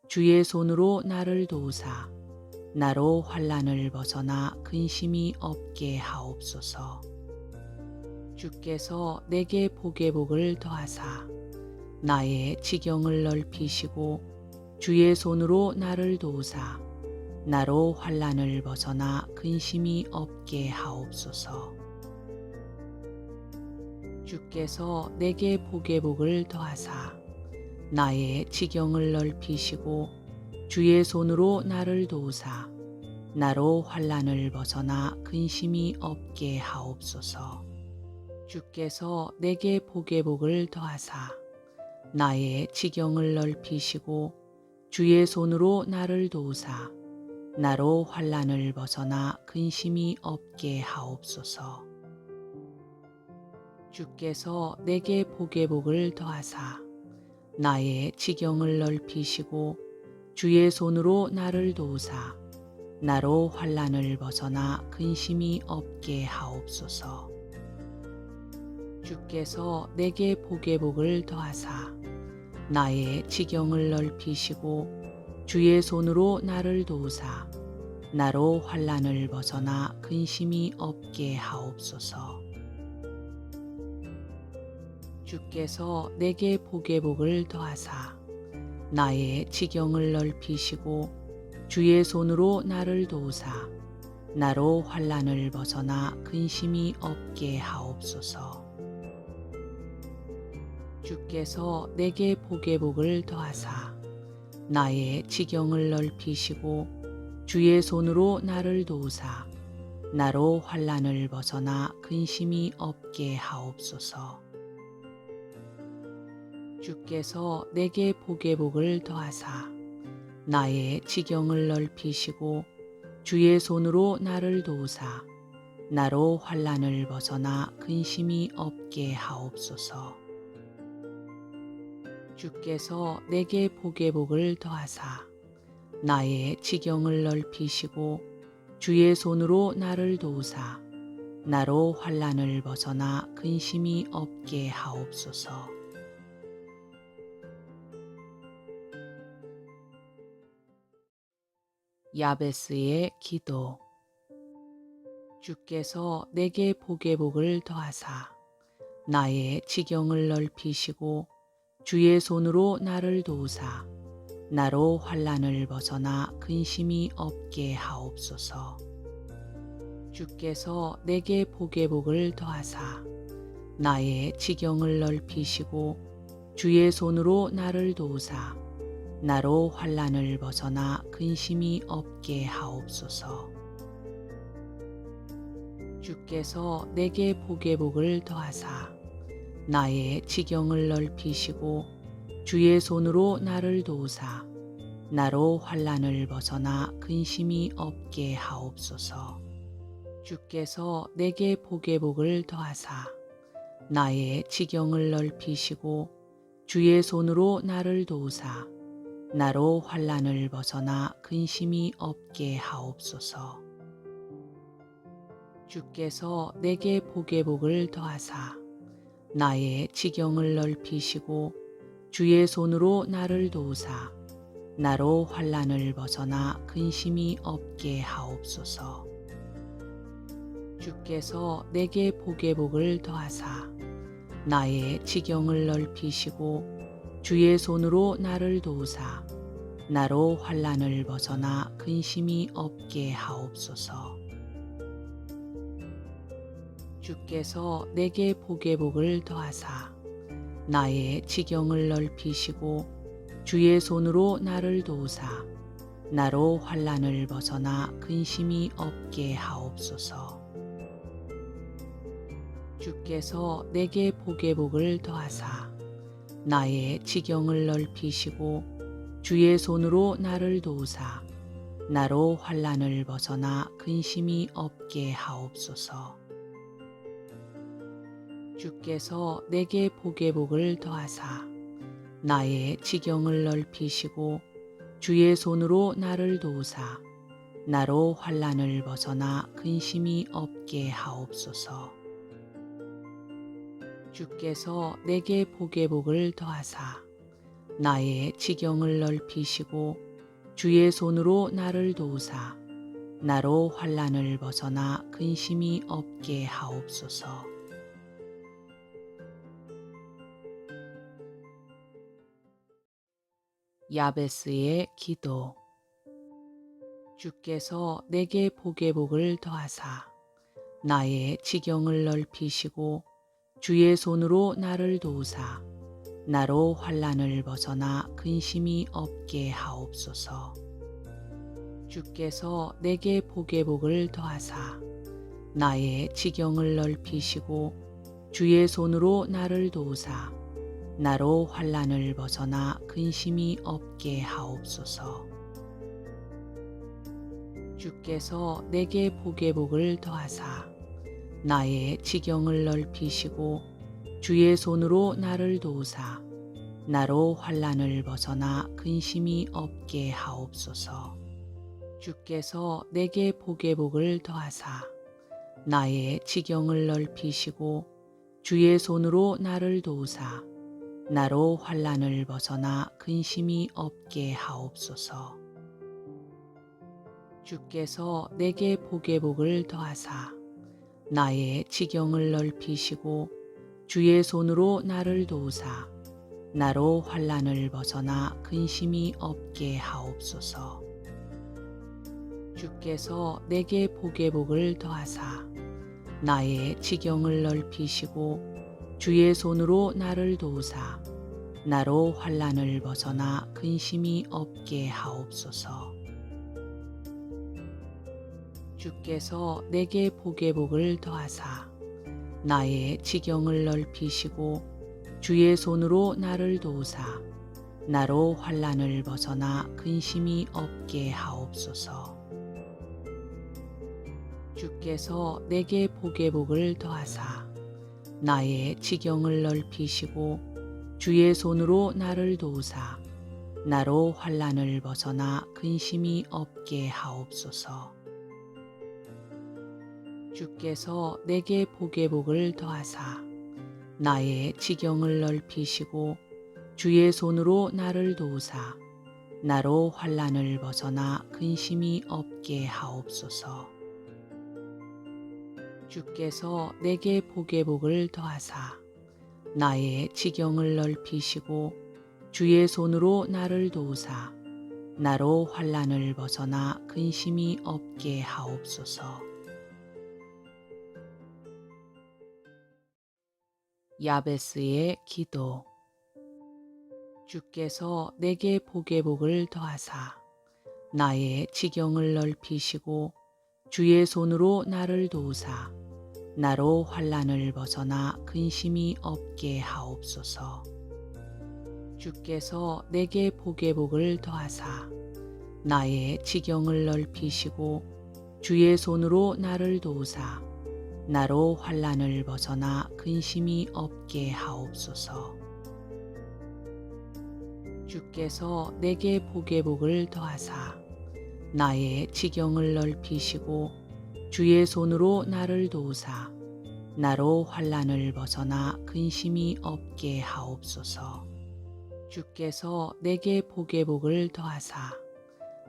주의 손으로 나를 도우사 나로 환난을 벗어나 근심이 없게 하옵소서. 주께서 내게 복의 복을 더하사 나의 지경을 넓히시고 주의 손으로 나를 도우사 나로 환난을 벗어나 근심이 없게 하옵소서. 주께서 내게 복의 복을 더하사 나의 지경을 넓히시고 주의 손으로 나를 도우사 나로 환난을 벗어나 근심이 없게 하옵소서. 주께서 내게 복의 복을 더하사 나의 지경을 넓히시고 주의 손으로 나를 도우사 나로 환난을 벗어나 근심이 없게 하옵소서. 주께서 내게 복의 복을 더하사 나의 지경을 넓히시고 주의 손으로 나를 도우사 나로 환난을 벗어나 근심이 없게 하옵소서. 주께서 내게 복의 복을 더하사 나의 지경을 넓히시고 주의 손으로 나를 도우사 나로 환난을 벗어나 근심이 없게 하옵소서. 주께서 내게 복의 복을 더하사 나의 지경을 넓히시고 주의 손으로 나를 도우사 나로 환난을 벗어나 근심이 없게 하옵소서. 주께서 내게 복의 복을 더하사 나의 지경을 넓히시고 주의 손으로 나를 도우사 나로 환난을 벗어나 근심이 없게 하옵소서. 주께서 내게 복의 복을 더하사 나의 지경을 넓히시고 주의 손으로 나를 도우사 나로 환난을 벗어나 근심이 없게 하옵소서. 주께서 내게 복의 복을 더하사 나의 지경을 넓히시고 주의 손으로 나를 도우사 나로 환난을 벗어나 근심이 없게 하옵소서. 야베스의 기도. 주께서 내게 복의 복을 더하사 나의 지경을 넓히시고 주의 손으로 나를 도우사 나로 환난을 벗어나 근심이 없게 하옵소서. 주께서 내게 복의 복을 더하사 나의 지경을 넓히시고 주의 손으로 나를 도우사 나로 환난을 벗어나 근심이 없게 하옵소서. 주께서 내게 복의 복을 더하사 나의 지경을 넓히시고 주의 손으로 나를 도우사 나로 환난을 벗어나 근심이 없게 하옵소서. 주께서 내게 복의 복을 더하사 나의 지경을 넓히시고 주의 손으로 나를 도우사 나로 환난을 벗어나 근심이 없게 하옵소서. 주께서 내게 복의 복을 더하사 나의 지경을 넓히시고 주의 손으로 나를 도우사 나로 환난을 벗어나 근심이 없게 하옵소서. 주께서 내게 복의 복을 더하사 나의 지경을 넓히시고 주의 손으로 나를 도우사 나로 환난을 벗어나 근심이 없게 하옵소서. 주께서 내게 복의 복을 더하사 나의 지경을 넓히시고 주의 손으로 나를 도우사 나로 환난을 벗어나 근심이 없게 하옵소서. 주께서 내게 복의 복을 더하사 나의 지경을 넓히시고 주의 손으로 나를 도우사 나로 환난을 벗어나 근심이 없게 하옵소서. 주께서 내게 복의 복을 더하사 나의 지경을 넓히시고 주의 손으로 나를 도우사 나로 환난을 벗어나 근심이 없게 하옵소서. 주께서 내게 복의 복을 더하사 나의 지경을 넓히시고 주의 손으로 나를 도우사 나로 환난을 벗어나 근심이 없게 하옵소서. 야베스의 기도. 주께서 내게 복의 복을 더하사 나의 지경을 넓히시고 주의 손으로 나를 도우사 나로 환난을 벗어나 근심이 없게 하옵소서. 주께서 내게 복의 복을 더하사 나의 지경을 넓히시고 주의 손으로 나를 도우사 나로 환난을 벗어나 근심이 없게 하옵소서. 주께서 내게 복의 복을 더하사 나의 지경을 넓히시고 주의 손으로 나를 도우사 나로 환난을 벗어나 근심이 없게 하옵소서. 주께서 내게 복의 복을 더하사 나의 지경을 넓히시고 주의 손으로 나를 도우사 나로 환난을 벗어나 근심이 없게 하옵소서. 주께서 내게 복의 복을 더하사 나의 지경을 넓히시고 주의 손으로 나를 도우사 나로 환난을 벗어나 근심이 없게 하옵소서. 주께서 내게 복의 복을 더하사 나의 지경을 넓히시고 주의 손으로 나를 도우사 나로 환난을 벗어나 근심이 없게 하옵소서. 주께서 내게 복의 복을 더하사 나의 지경을 넓히시고 주의 손으로 나를 도우사 나로 환난을 벗어나 근심이 없게 하옵소서. 주께서 내게 복의 복을 더하사 나의 지경을 넓히시고 주의 손으로 나를 도우사 나로 환난을 벗어나 근심이 없게 하옵소서. 주께서 내게 복의 복을 더하사 나의 지경을 넓히시고 주의 손으로 나를 도우사 나로 환난을 벗어나 근심이 없게 하옵소서. 주께서 내게 복의 복을 더하사 나의 지경을 넓히시고 주의 손으로 나를 도우사 나로 환난을 벗어나 근심이 없게 하옵소서. 야베스의 기도. 주께서 내게 복의 복을 더하사 나의 지경을 넓히시고 주의 손으로 나를 도우사 나로 환난을 벗어나 근심이 없게 하옵소서. 주께서 내게 복의 복을 더하사 나의 지경을 넓히시고 주의 손으로 나를 도우사 나로 환난을 벗어나 근심이 없게 하옵소서. 주께서 내게 복의 복을 더하사 나의 지경을 넓히시고 주의 손으로 나를 도우사 나로 환난을 벗어나 근심이 없게 하옵소서. 주께서 내게 복의 복을 더하사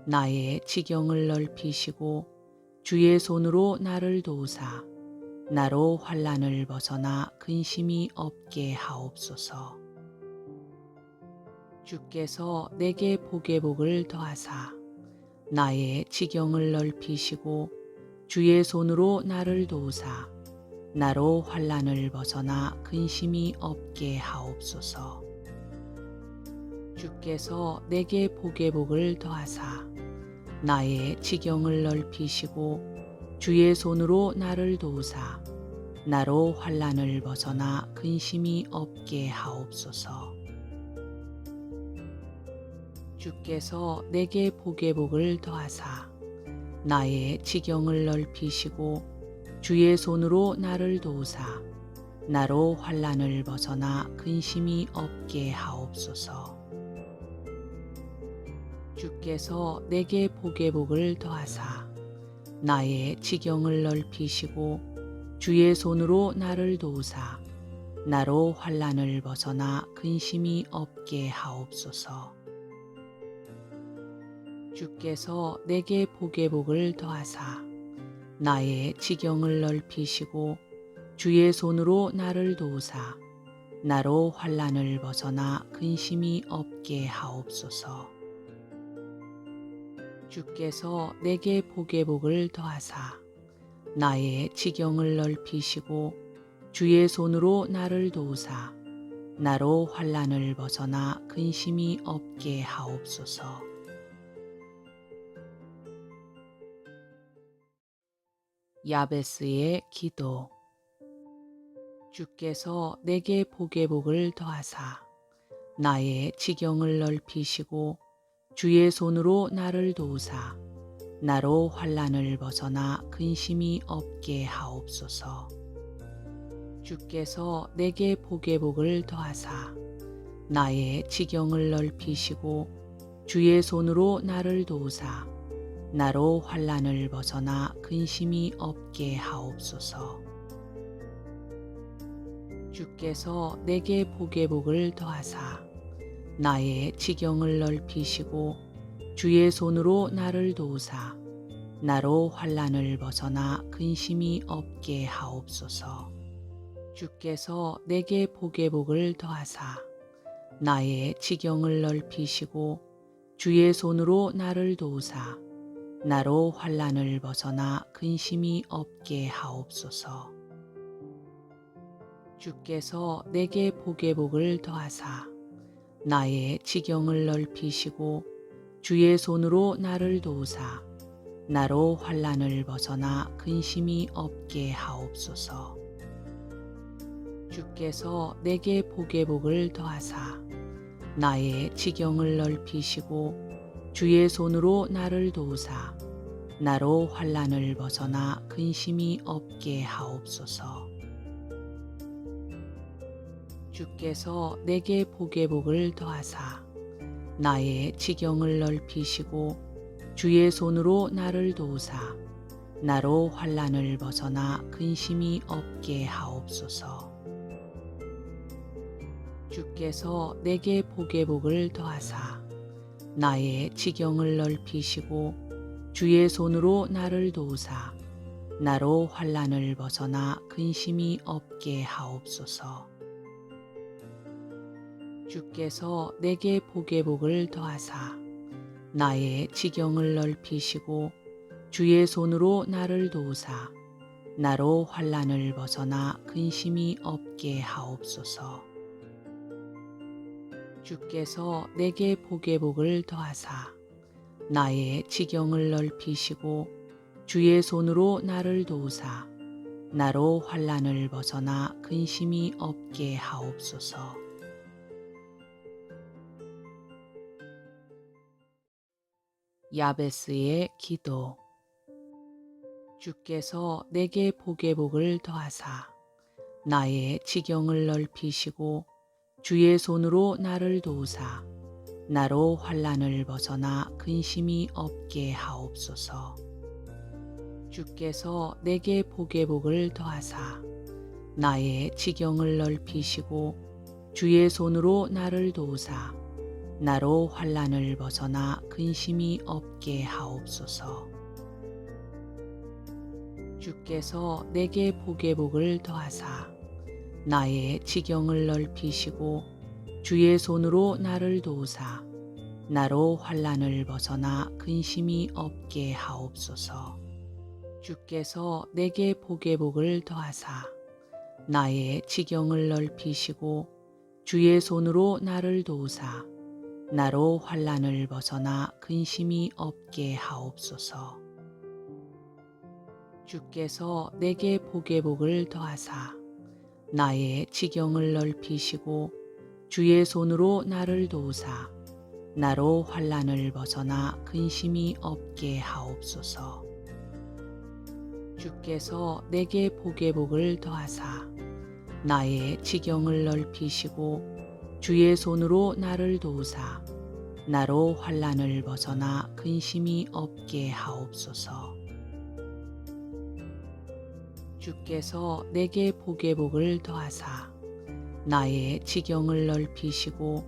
나의 지경을 넓히시고 주의 손으로 나를 도우사 나로 환난을 벗어나 근심이 없게 하옵소서. 주께서 내게 복의 복을 더하사 나의 지경을 넓히시고 주의 손으로 나를 도우사 나로 환난을 벗어나 근심이 없게 하옵소서. 주께서 내게 복의 복을 더하사 나의 지경을 넓히시고 주의 손으로 나를 도우사 나로 환난을 벗어나 근심이 없게 하옵소서. 주께서 내게 복의 복을 더하사 나의 지경을 넓히시고 주의 손으로 나를 도우사 나로 환난을 벗어나 근심이 없게 하옵소서. 주께서 내게 복의 복을 더하사 나의 지경을 넓히시고 주의 손으로 나를 도우사 나로 환난을 벗어나 근심이 없게 하옵소서. 주께서 내게 복의 복을 더하사 나의 지경을 넓히시고 주의 손으로 나를 도우사 나로 환난을 벗어나 근심이 없게 하옵소서. 주께서 내게 복의 복을 더하사 나의 지경을 넓히시고 주의 손으로 나를 도우사 나로 환난을 벗어나 근심이 없게 하옵소서. 야베스의 기도. 주께서 내게 복의 복을 더하사 나의 지경을 넓히시고 주의 손으로 나를 도우사 나로 환난을 벗어나 근심이 없게 하옵소서. 주께서 내게 복의 복을 더하사 나의 지경을 넓히시고 주의 손으로 나를 도우사 나로 환난을 벗어나 근심이 없게 하옵소서. 주께서 내게 복의 복을 더하사 나의 지경을 넓히시고 주의 손으로 나를 도우사 나로 환난을 벗어나 근심이 없게 하옵소서. 주께서 내게 복의 복을 더하사 나의 지경을 넓히시고 주의 손으로 나를 도우사 나로 환난을 벗어나 근심이 없게 하옵소서. 주께서 내게 복의 복을 더하사 나의 지경을 넓히시고 주의 손으로 나를 도우사 나로 환난을 벗어나 근심이 없게 하옵소서. 주께서 내게 복의 복을 더하사 나의 지경을 넓히시고 주의 손으로 나를 도우사 나로 환난을 벗어나 근심이 없게 하옵소서. 주께서 내게 복의 복을 더하사 나의 지경을 넓히시고 주의 손으로 나를 도우사 나로 환난을 벗어나 근심이 없게 하옵소서. 주께서 내게 복의 복을 더하사 나의 지경을 넓히시고 주의 손으로 나를 도우사 나로 환난을 벗어나 근심이 없게 하옵소서. 주께서 내게 복의 복을 더하사 나의 지경을 넓히시고 주의 손으로 나를 도우사 나로 환난을 벗어나 근심이 없게 하옵소서. 주께서 내게 복의 복을 더하사 나의 지경을 넓히시고 주의 손으로 나를 도우사 나로 환난을 벗어나 근심이 없게 하옵소서. 야베스의 기도. 주께서 내게 복의 복을 더하사 나의 지경을 넓히시고 주의 손으로 나를 도우사 나로 환난을 벗어나 근심이 없게 하옵소서. 주께서 내게 복의 복을 더하사 나의 지경을 넓히시고 주의 손으로 나를 도우사 나로 환난을 벗어나 근심이 없게 하옵소서. 주께서 내게 복의 복을 더하사 나의 지경을 넓히시고 주의 손으로 나를 도우사 나로 환난을 벗어나 근심이 없게 하옵소서. 주께서 내게 복의 복을 더하사 나의 지경을 넓히시고 주의 손으로 나를 도우사 나로 환난을 벗어나 근심이 없게 하옵소서. 주께서 내게 복의 복을 더하사 나의 지경을 넓히시고 주의 손으로 나를 도우사 나로 환난을 벗어나 근심이 없게 하옵소서. 주께서 내게 복의 복을 더하사 나의 지경을 넓히시고 주의 손으로 나를 도우사 나로 환난을 벗어나 근심이 없게 하옵소서. 주께서 내게 복의 복을 더하사 나의 지경을 넓히시고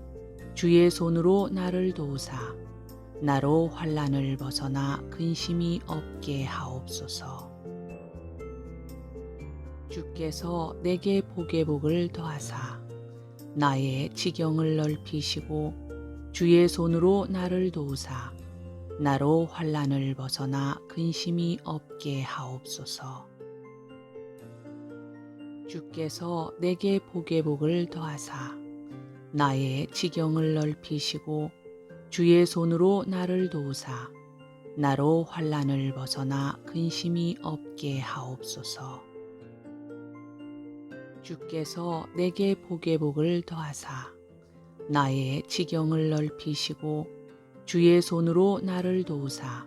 주의 손으로 나를 도우사 나로 환난을 벗어나 근심이 없게 하옵소서. 주께서 내게 복의 복을 더하사 나의 지경을 넓히시고 주의 손으로 나를 도우사 나로 환난을 벗어나 근심이 없게 하옵소서. 주께서 내게 복의 복을 더하사 나의 지경을 넓히시고 주의 손으로 나를 도우사 나로 환난을 벗어나 근심이 없게 하옵소서. 주께서 내게 복의 복을 더하사 나의 지경을 넓히시고 주의 손으로 나를 도우사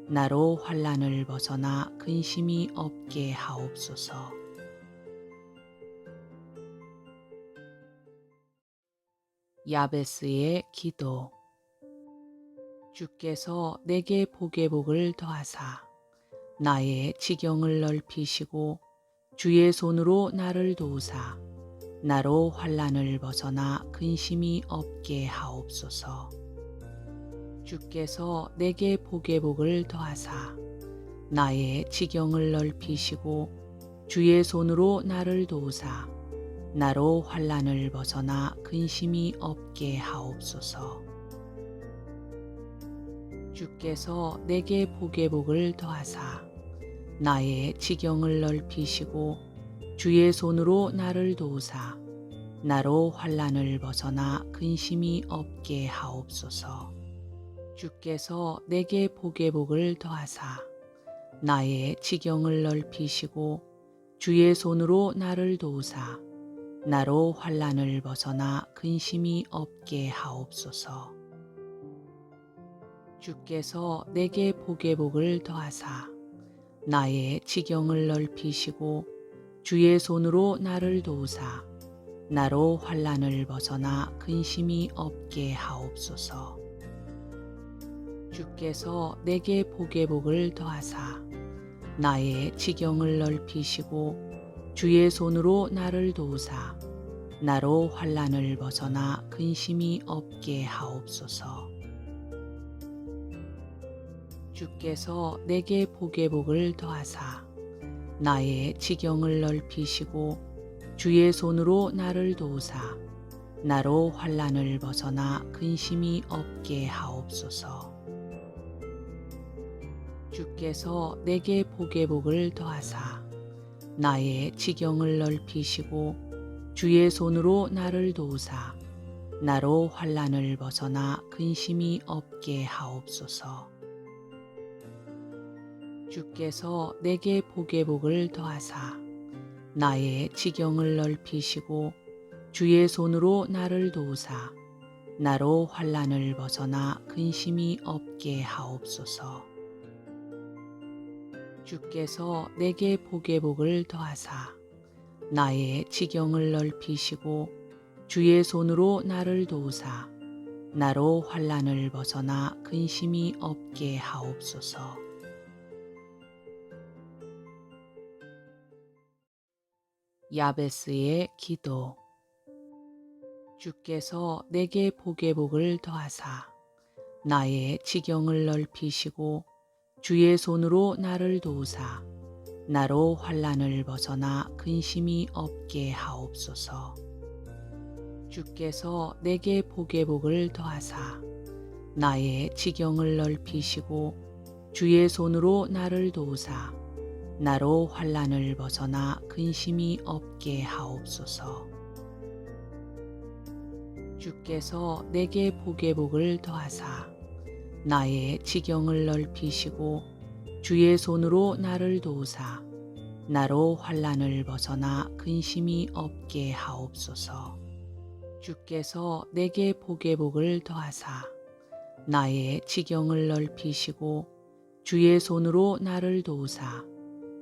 나로 환난을 벗어나 근심이 없게 하옵소서. 야베스의 기도. 주께서 내게 복의 복을 더하사 나의 지경을 넓히시고 주의 손으로 나를 도우사 나로 환난을 벗어나 근심이 없게 하옵소서. 주께서 내게 복의 복을 더하사 나의 지경을 넓히시고 주의 손으로 나를 도우사 나로 환난을 벗어나 근심이 없게 하옵소서. 주께서 내게 복의 복을 더하사 나의 지경을 넓히시고 주의 손으로 나를 도우사 나로 환난을 벗어나 근심이 없게 하옵소서. 주께서 내게 복의 복을 더하사 나의 지경을 넓히시고 주의 손으로 나를 도우사 나로 환난을 벗어나 근심이 없게 하옵소서. 주께서 내게 복의 복을 더하사 나의 지경을 넓히시고 주의 손으로 나를 도우사 나로 환난을 벗어나 근심이 없게 하옵소서. 주께서 내게 복의 복을 더하사 나의 지경을 넓히시고 주의 손으로 나를 도우사 나로 환난을 벗어나 근심이 없게 하옵소서. 주께서 내게 복의 복을 더하사 나의 지경을 넓히시고 주의 손으로 나를 도우사 나로 환난을 벗어나 근심이 없게 하옵소서. 주께서 내게 복의 복을 더하사 나의 지경을 넓히시고 주의 손으로 나를 도우사 나로 환난을 벗어나 근심이 없게 하옵소서. 주께서 내게 복의 복을 더하사 나의 지경을 넓히시고 주의 손으로 나를 도우사 나로 환난을 벗어나 근심이 없게 하옵소서. 주께서 내게 복의 복을 더하사 나의 지경을 넓히시고 주의 손으로 나를 도우사 나로 환난을 벗어나 근심이 없게 하옵소서. 야베스의 기도. 주께서 내게 복의 복을 더하사 나의 지경을 넓히시고 주의 손으로 나를 도우사 나로 환난을 벗어나 근심이 없게 하옵소서. 주께서 내게 복의 복을 더하사 나의 지경을 넓히시고 주의 손으로 나를 도우사 나로 환난을 벗어나 근심이 없게 하옵소서. 주께서 내게 복의 복을 더하사 나의 지경을 넓히시고 주의 손으로 나를 도우사 나로 환난을 벗어나 근심이 없게 하옵소서. 주께서 내게 복의 복을 더하사 나의 지경을 넓히시고 주의 손으로 나를 도우사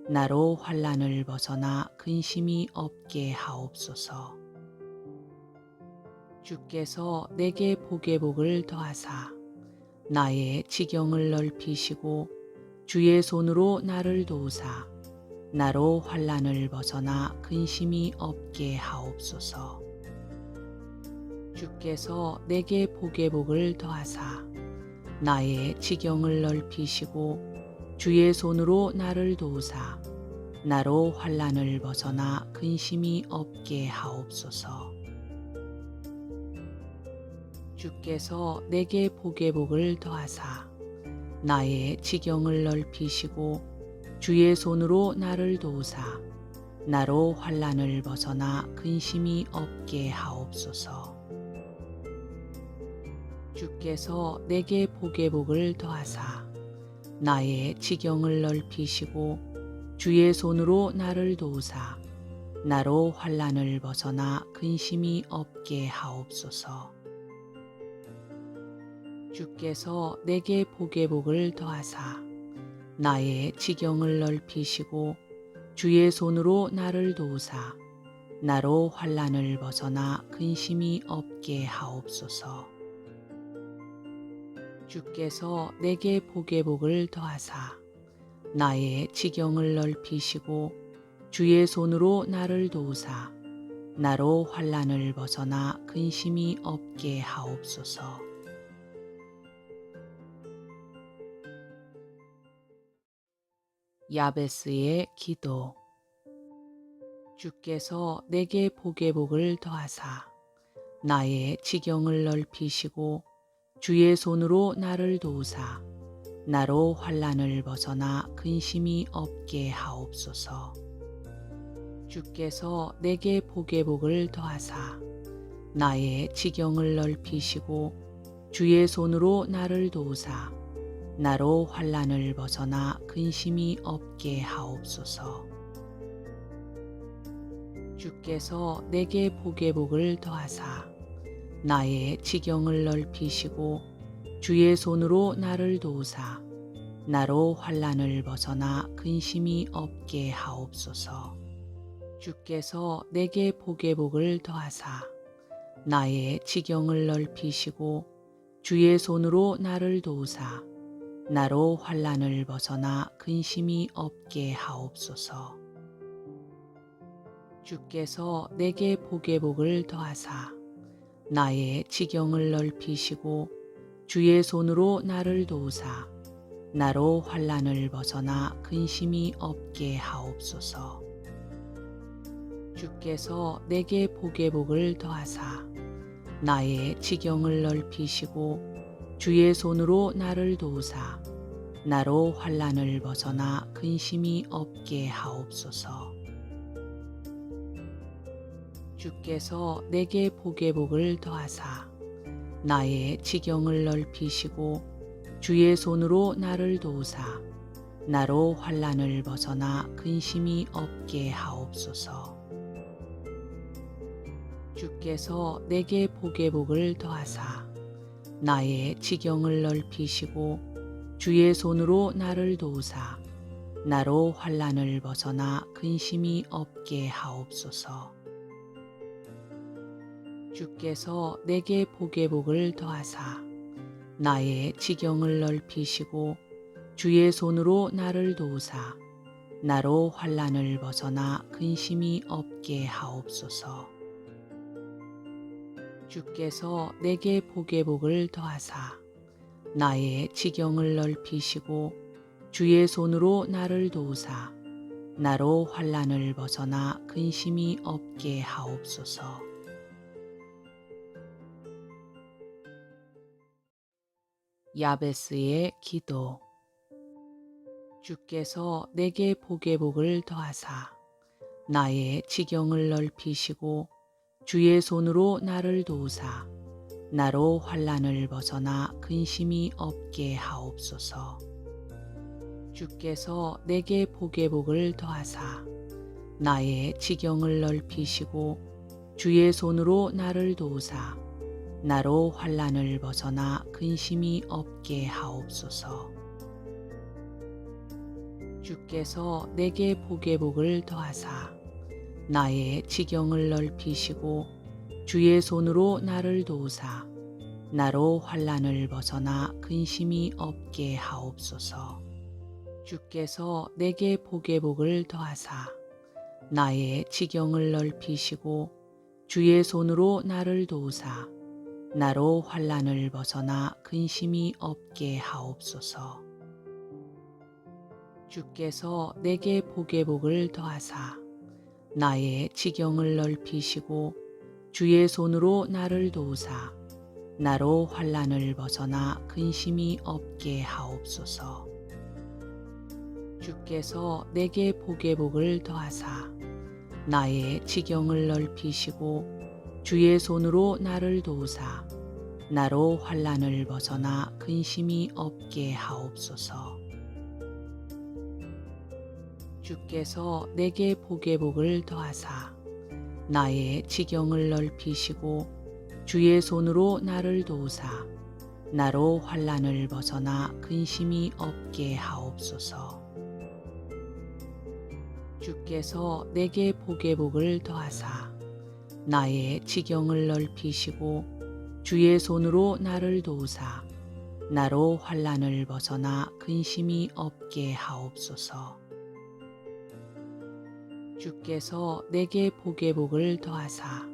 나로 환난을 벗어나 근심이 없게 하옵소서. 주께서 내게 복의 복을 더하사 나의 지경을 넓히시고 주의 손으로 나를 도우사 나로 환난을 벗어나 근심이 없게 하옵소서. 주께서 내게 복의 복을 더하사 나의 지경을 넓히시고 주의 손으로 나를 도우사 나로 환난을 벗어나 근심이 없게 하옵소서. 주께서 내게 복의 복을 더하사 나의 지경을 넓히시고 주의 손으로 나를 도우사 나로 환난을 벗어나 근심이 없게 하옵소서. 주께서 내게 복의 복을 더하사 나의 지경을 넓히시고 주의 손으로 나를 도우사 나로 환난을 벗어나 근심이 없게 하옵소서. 주께서 내게 복의 복을 더하사 나의 지경을 넓히시고 주의 손으로 나를 도우사 나로 환난을 벗어나 근심이 없게 하옵소서. 주께서 내게 복의 복을 더하사 나의 지경을 넓히시고 주의 손으로 나를 도우사 나로 환난을 벗어나 근심이 없게 하옵소서. 야베스의 기도. 주께서 내게 복의 복을 더하사 나의 지경을 넓히시고 주의 손으로 나를 도우사 나로 환난을 벗어나 근심이 없게 하옵소서. 주께서 내게 복의 복을 더하사 나의 지경을 넓히시고 주의 손으로 나를 도우사 나로 환난을 벗어나 근심이 없게 하옵소서. 주께서 내게 복의 복을 더하사 나의 지경을 넓히시고 주의 손으로 나를 도우사 나로 환난을 벗어나 근심이 없게 하옵소서. 주께서 내게 복의 복을 더하사 나의 지경을 넓히시고 주의 손으로 나를 도우사 나로 환난을 벗어나 근심이 없게 하옵소서. 주께서 내게 복의 복을 더하사 나의 지경을 넓히시고 주의 손으로 나를 도우사 나로 환난을 벗어나 근심이 없게 하옵소서. 주께서 내게 복의 복을 더하사 나의 지경을 넓히시고 주의 손으로 나를 도우사 나로 환난을 벗어나 근심이 없게 하옵소서. 주께서 내게 복의 복을 더하사 나의 지경을 넓히시고 주의 손으로 나를 도우사 나로 환난을 벗어나 근심이 없게 하옵소서. 주께서 내게 복의 복을 더하사 나의 지경을 넓히시고 주의 손으로 나를 도우사 나로 환난을 벗어나 근심이 없게 하옵소서. 주께서 내게 복의 복을 더하사 나의 지경을 넓히시고 주의 손으로 나를 도우사 나로 환난을 벗어나 근심이 없게 하옵소서. 주께서 내게 복의 복을 더하사 나의 지경을 넓히시고 주의 손으로 나를 도우사 나로 환난을 벗어나 근심이 없게 하옵소서. 야베스의 기도. 주께서 내게 복의 복을 더하사 나의 지경을 넓히시고 주의 손으로 나를 도우사 나로 환난을 벗어나 근심이 없게 하옵소서. 주께서 내게 복의 복을 더하사 나의 지경을 넓히시고 주의 손으로 나를 도우사 나로 환난을 벗어나 근심이 없게 하옵소서. 주께서 내게 복의 복을 더하사 나의 지경을 넓히시고 주의 손으로 나를 도우사 나로 환난을 벗어나 근심이 없게 하옵소서. 주께서 내게 복의 복을 더하사 나의 지경을 넓히시고 주의 손으로 나를 도우사 나로 환난을 벗어나 근심이 없게 하옵소서. 주께서 내게 복의 복을 더하사 나의 지경을 넓히시고 주의 손으로 나를 도우사 나로 환난을 벗어나 근심이 없게 하옵소서. 주께서 내게 복의 복을 더하사 나의 지경을 넓히시고 주의 손으로 나를 도우사 나로 환난을 벗어나 근심이 없게 하옵소서. 주께서 내게 복의 복을 더하사 나의 지경을 넓히시고 주의 손으로 나를 도우사 나로 환난을 벗어나 근심이 없게 하옵소서. 주께서 내게 복의 복을 더하사 나의 지경을 넓히시고 주의 손으로 나를 도우사 나로 환난을 벗어나 근심이 없게 하옵소서. 주께서 내게 복의 복을 더하사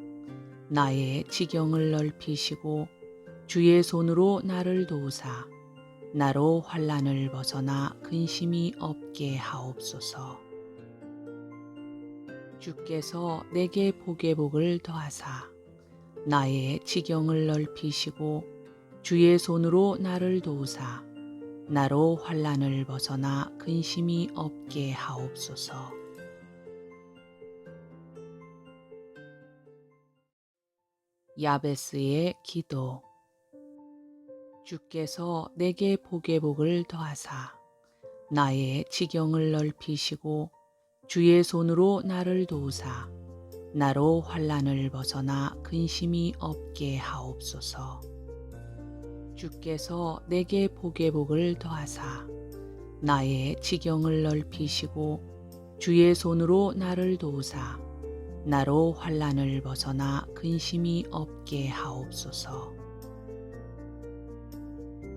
나의 지경을 넓히시고 주의 손으로 나를 도우사 나로 환난을 벗어나 근심이 없게 하옵소서. 주께서 내게 복의 복을 더하사 나의 지경을 넓히시고 주의 손으로 나를 도우사 나로 환난을 벗어나 근심이 없게 하옵소서. 야베스의 기도. 주께서 내게 복의 복을 더하사 나의 지경을 넓히시고 주의 손으로 나를 도우사 나로 환난을 벗어나 근심이 없게 하옵소서. 주께서 내게 복의 복을 더하사 나의 지경을 넓히시고 주의 손으로 나를 도우사 나로 환난을 벗어나 근심이 없게 하옵소서.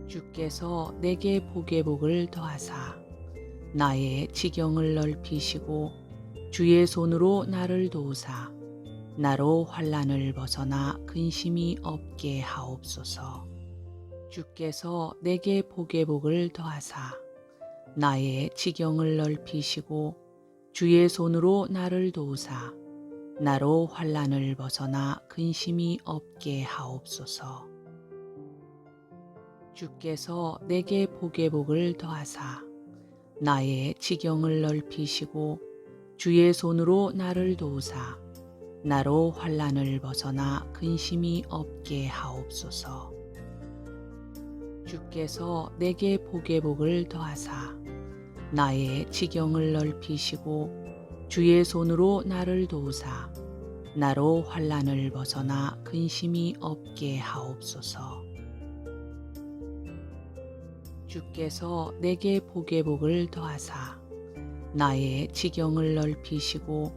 주께서 내게 복의 복을 더하사 나의 지경을 넓히시고 주의 손으로 나를 도우사 나로 환난을 벗어나 근심이 없게 하옵소서. 주께서 내게 복의 복을 더하사 나의 지경을 넓히시고 주의 손으로 나를 도우사 나로 환난을 벗어나 근심이 없게 하옵소서. 주께서 내게 복의 복을 더하사 나의 지경을 넓히시고 주의 손으로 나를 도우사 나로 환난을 벗어나 근심이 없게 하옵소서. 주께서 내게 복의 복을 더하사 나의 지경을 넓히시고 주의 손으로 나를 도우사 나로 환난을 벗어나 근심이 없게 하옵소서. 주께서 내게 복의 복을 더하사 나의 지경을 넓히시고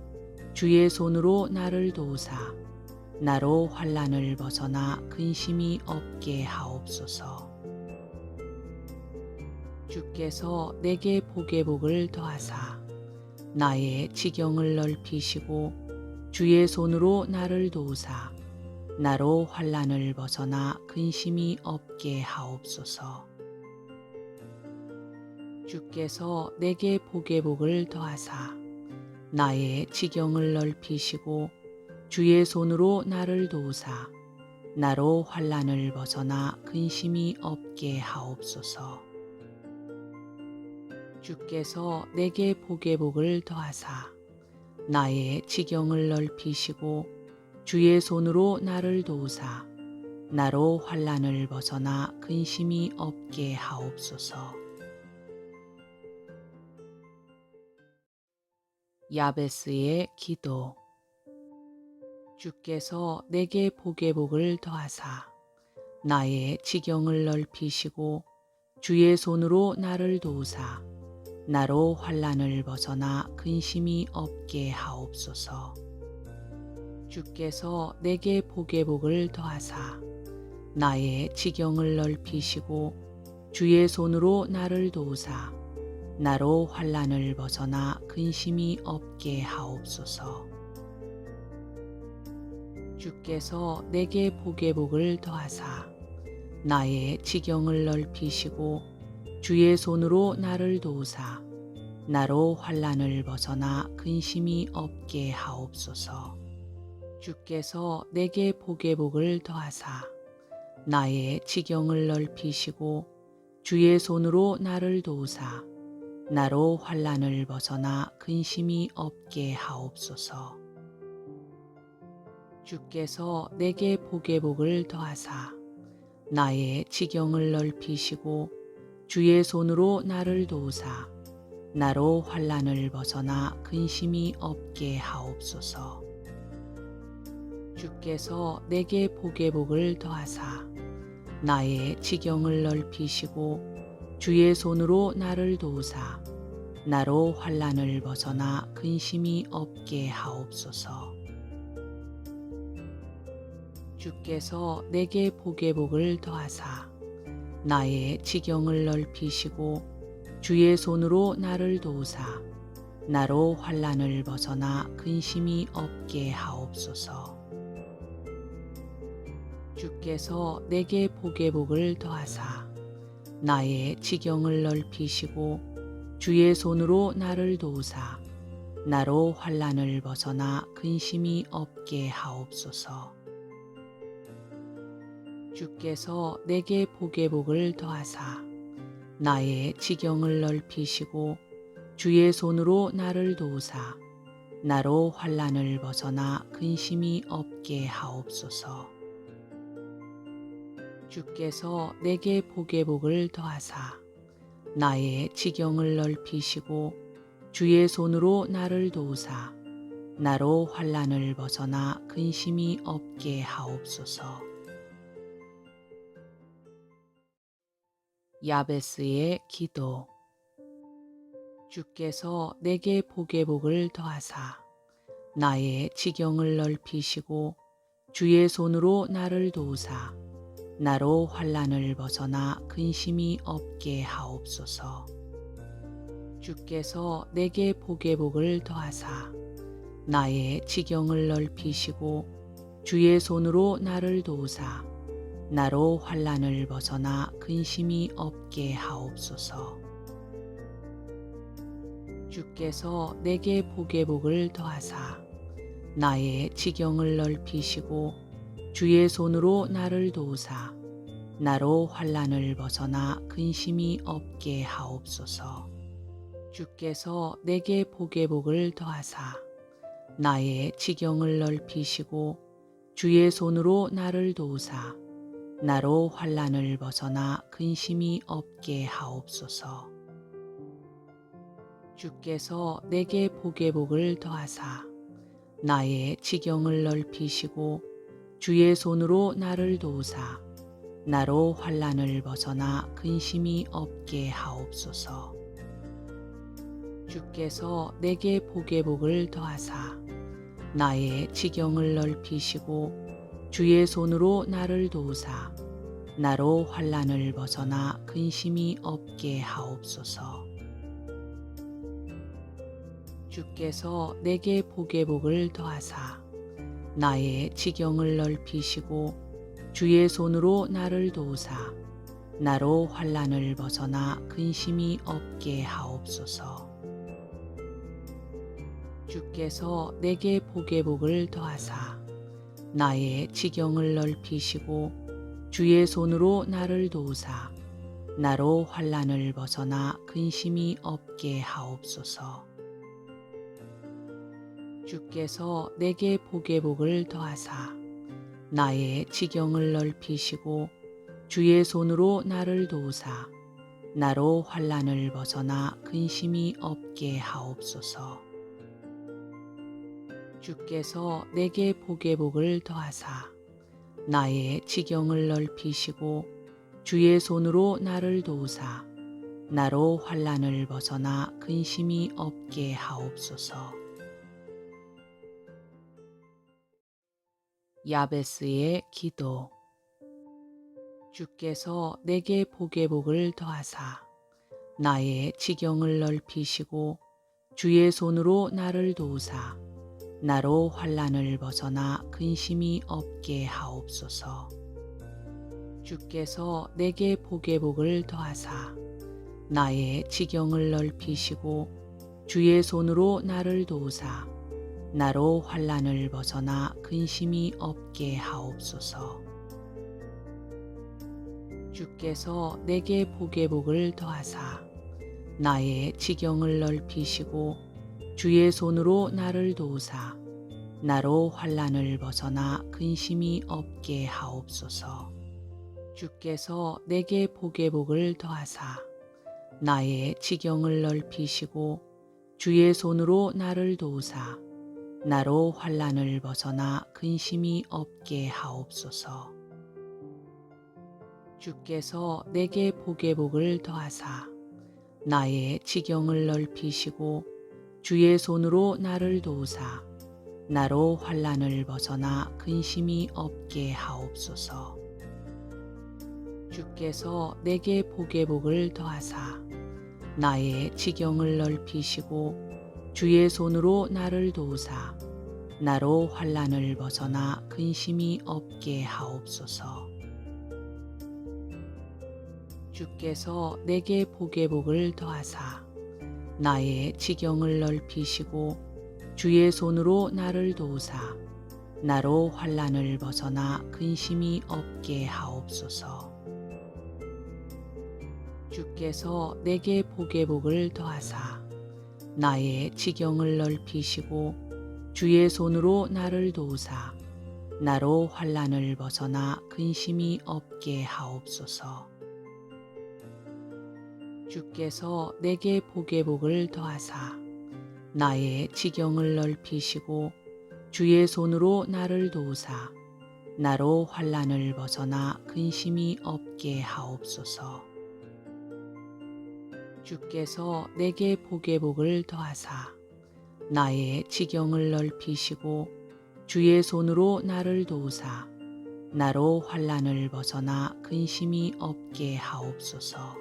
주의 손으로 나를 도우사 나로 환난을 벗어나 근심이 없게 하옵소서. 주께서 내게 복의 복을 더하사 나의 지경을 넓히시고 주의 손으로 나를 도우사 나로 환난을 벗어나 근심이 없게 하옵소서. 주께서 내게 복의 복을 더하사 나의 지경을 넓히시고 주의 손으로 나를 도우사 나로 환난을 벗어나 근심이 없게 하옵소서. 주께서 내게 복의 복을 더하사 나의 지경을 넓히시고 주의 손으로 나를 도우사 나로 환난을 벗어나 근심이 없게 하옵소서. 야베스의 기도. 주께서 내게 복의 복을 더하사 나의 지경을 넓히시고 주의 손으로 나를 도우사 나로 환난을 벗어나 근심이 없게 하옵소서. 주께서 내게 복의 복을 더하사 나의 지경을 넓히시고 주의 손으로 나를 도우사 나로 환난을 벗어나 근심이 없게 하옵소서. 주께서 내게 복의 복을 더하사 나의 지경을 넓히시고 주의 손으로 나를 도우사 나로 환난을 벗어나 근심이 없게 하옵소서. 주께서 내게 복의 복을 더하사 나의 지경을 넓히시고 주의 손으로 나를 도우사 나로 환난을 벗어나 근심이 없게 하옵소서. 주께서 내게 복의 복을 더하사 나의 지경을 넓히시고 주의 손으로 나를 도우사 나로 환난을 벗어나 근심이 없게 하옵소서. 주께서 내게 복의 복을 더하사 나의 지경을 넓히시고 주의 손으로 나를 도우사 나로 환난을 벗어나 근심이 없게 하옵소서. 주께서 내게 복의 복을 더하사 나의 지경을 넓히시고 주의 손으로 나를 도우사 나로 환난을 벗어나 근심이 없게 하옵소서. 주께서 내게 복의 복을 더하사 나의 지경을 넓히시고 주의 손으로 나를 도우사 나로 환난을 벗어나 근심이 없게 하옵소서. 주께서 내게 복의 복을 더하사 나의 지경을 넓히시고 주의 손으로 나를 도우사 나로 환난을 벗어나 근심이 없게 하옵소서. 주께서 내게 복의 복을 더하사 나의 지경을 넓히시고 주의 손으로 나를 도우사 나로 환난을 벗어나 근심이 없게 하옵소서. 야베스의 기도. 주께서 내게 복의 복을 더하사 나의 지경을 넓히시고 주의 손으로 나를 도우사 나로 환난을 벗어나 근심이 없게 하옵소서. 주께서 내게 복의 복을 더하사 나의 지경을 넓히시고 주의 손으로 나를 도우사 나로 환난을 벗어나 근심이 없게 하옵소서. 주께서 내게 복의 복을 더하사 나의 지경을 넓히시고 주의 손으로 나를 도우사 나로 환난을 벗어나 근심이 없게 하옵소서. 주께서 내게 복의 복을 더하사 나의 지경을 넓히시고 주의 손으로 나를 도우사 나로 환난을 벗어나 근심이 없게 하옵소서. 주께서 내게 복의 복을 더하사 나의 지경을 넓히시고 주의 손으로 나를 도우사 나로 환난을 벗어나 근심이 없게 하옵소서. 주께서 내게 복의 복을 더하사 나의 지경을 넓히시고 주의 손으로 나를 도우사 나로 환난을 벗어나 근심이 없게 하옵소서. 주께서 내게 복의 복을 더하사 나의 지경을 넓히시고 주의 손으로 나를 도우사 나로 환난을 벗어나 근심이 없게 하옵소서. 주께서 내게 복의 복을 더하사 나의 지경을 넓히시고 주의 손으로 나를 도우사 나로 환난을 벗어나 근심이 없게 하옵소서. 주께서 내게 복의 복을 더하사 나의 지경을 넓히시고 주의 손으로 나를 도우사 나로 환난을 벗어나 근심이 없게 하옵소서. 주께서 내게 복의 복을 더하사 나의 지경을 넓히시고 주의 손으로 나를 도우사 나로 환난을 벗어나 근심이 없게 하옵소서. 야베스의 기도. 주께서 내게 복의 복을 더하사 나의 지경을 넓히시고 주의 손으로 나를 도우사 나로 환난을 벗어나 근심이 없게 하옵소서. 주께서 내게 복의 복을 더하사 나의 지경을 넓히시고 주의 손으로 나를 도우사 나로 환난을 벗어나 근심이 없게 하옵소서. 주께서 내게 복의 복을 더하사 나의 지경을 넓히시고 주의 손으로 나를 도우사 나로 환난을 벗어나 근심이 없게 하옵소서. 주께서 내게 복의 복을 더하사 나의 지경을 넓히시고 주의 손으로 나를 도우사 나로 환난을 벗어나 근심이 없게 하옵소서. 주께서 내게 복의 복을 더하사 나의 지경을 넓히시고 주의 손으로 나를 도우사 나로 환난을 벗어나 근심이 없게 하옵소서. 주께서 내게 복의 복을 더하사 나의 지경을 넓히시고 주의 손으로 나를 도우사 나로 환난을 벗어나 근심이 없게 하옵소서. 주께서 내게 복의 복을 더하사 나의 지경을 넓히시고 주의 손으로 나를 도우사 나로 환난을 벗어나 근심이 없게 하옵소서. 주께서 내게 복의 복을 더하사 나의 지경을 넓히시고 주의 손으로 나를 도우사 나로 환난을 벗어나 근심이 없게 하옵소서. 주께서 내게 복의 복을 더하사 나의 지경을 넓히시고 주의 손으로 나를 도우사 나로 환난을 벗어나 근심이 없게 하옵소서. 주께서 내게 복의 복을 더하사 나의 지경을 넓히시고 주의 손으로 나를 도우사 나로 환난을 벗어나 근심이 없게 하옵소서.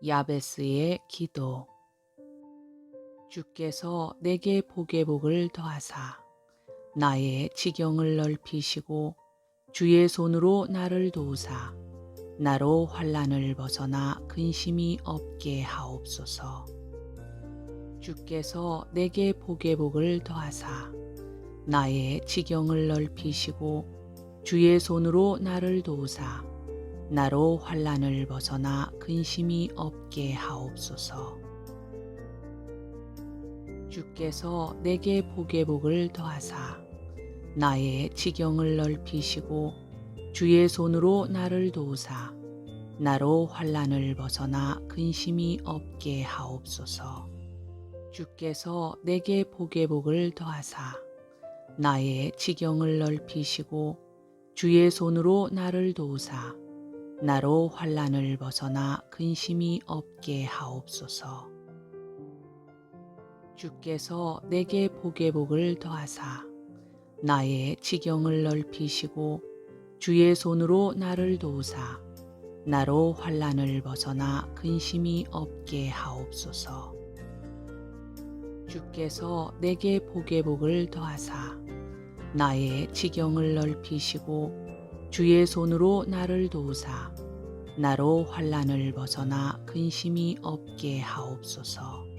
야베스의 기도. 주께서 내게 복의 복을 더하사 나의 지경을 넓히시고 주의 손으로 나를 도우사 나로 환난을 벗어나 근심이 없게 하옵소서. 주께서 내게 복의 복을 더하사 나의 지경을 넓히시고 주의 손으로 나를 도우사 나로 환난을 벗어나 근심이 없게 하옵소서. 주께서 내게 복의 복을 더하사 나의 지경을 넓히시고 주의 손으로 나를 도우사 나로 환난을 벗어나 근심이 없게 하옵소서. 주께서 내게 복의 복을 더하사 나의 지경을 넓히시고 주의 손으로 나를 도우사 나로 환난을 벗어나 근심이 없게 하옵소서. 주께서 내게 복의 복을 더하사 나의 지경을 넓히시고 주의 손으로 나를 도우사 나로 환난을 벗어나 근심이 없게 하옵소서. 주께서 내게 복의 복을 더하사 나의 지경을 넓히시고 주의 손으로 나를 도우사 나로 환난을 벗어나 근심이 없게 하옵소서.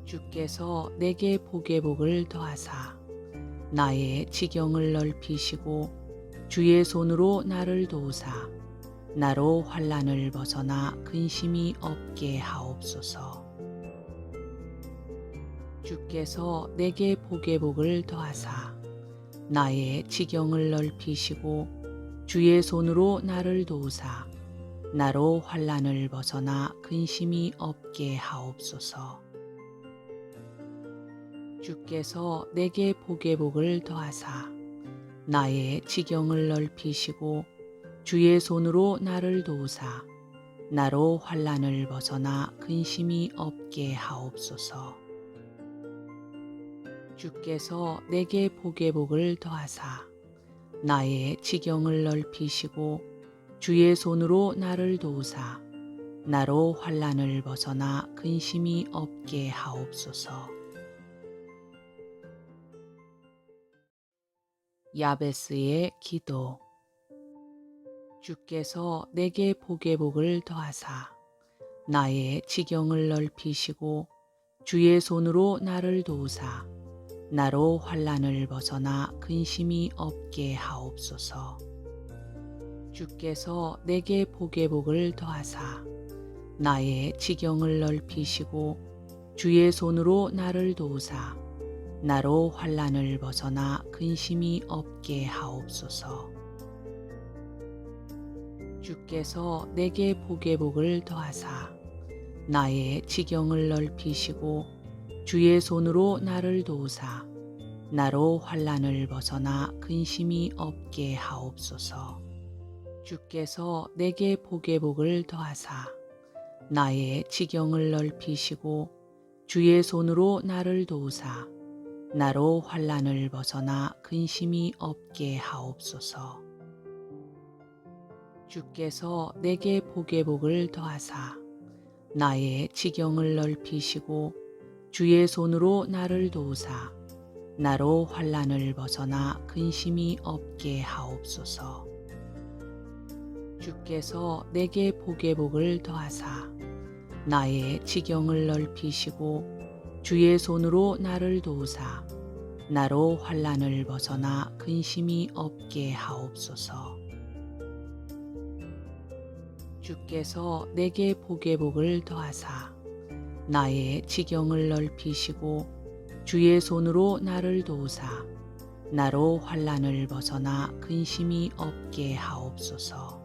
주께서 내게 복의 복을 더하사 나의 지경을 넓히시고 주의 손으로 나를 도우사 나로 환난을 벗어나 근심이 없게 하옵소서. 주께서 내게 복의 복을 더하사 나의 지경을 넓히시고 주의 손으로 나를 도우사 나로 환난을 벗어나 근심이 없게 하옵소서. 주께서 내게 복의 복을 더하사 나의 지경을 넓히시고 주의 손으로 나를 도우사 나로 환난을 벗어나 근심이 없게 하옵소서. 주께서 내게 복의 복을 더하사 나의 지경을 넓히시고 주의 손으로 나를 도우사 나로 환난을 벗어나 근심이 없게 하옵소서. 야베스의 기도. 주께서 내게 복의 복을 더하사 나의 지경을 넓히시고 주의 손으로 나를 도우사 나로 환난을 벗어나 근심이 없게 하옵소서. 주께서 내게 복의 복을 더하사 나의 지경을 넓히시고 주의 손으로 나를 도우사 나로 환난을 벗어나 근심이 없게 하옵소서. 주께서 내게 복의 복을 더하사 나의 지경을 넓히시고 주의 손으로 나를 도우사 나로 환난을 벗어나 근심이 없게 하옵소서. 주께서 내게 복의 복을 더하사 나의 지경을 넓히시고 주의 손으로 나를 도우사 나로 환난을 벗어나 근심이 없게 하옵소서. 주께서 내게 복의 복을 더하사 나의 지경을 넓히시고 주의 손으로 나를 도우사 나로 환난을 벗어나 근심이 없게 하옵소서. 주께서 내게 복의 복을 더하사 나의 지경을 넓히시고 주의 손으로 나를 도우사 나로 환난을 벗어나 근심이 없게 하옵소서. 주께서 내게 복의 복을 더하사 나의 지경을 넓히시고 주의 손으로 나를 도우사 나로 환난을 벗어나 근심이 없게 하옵소서.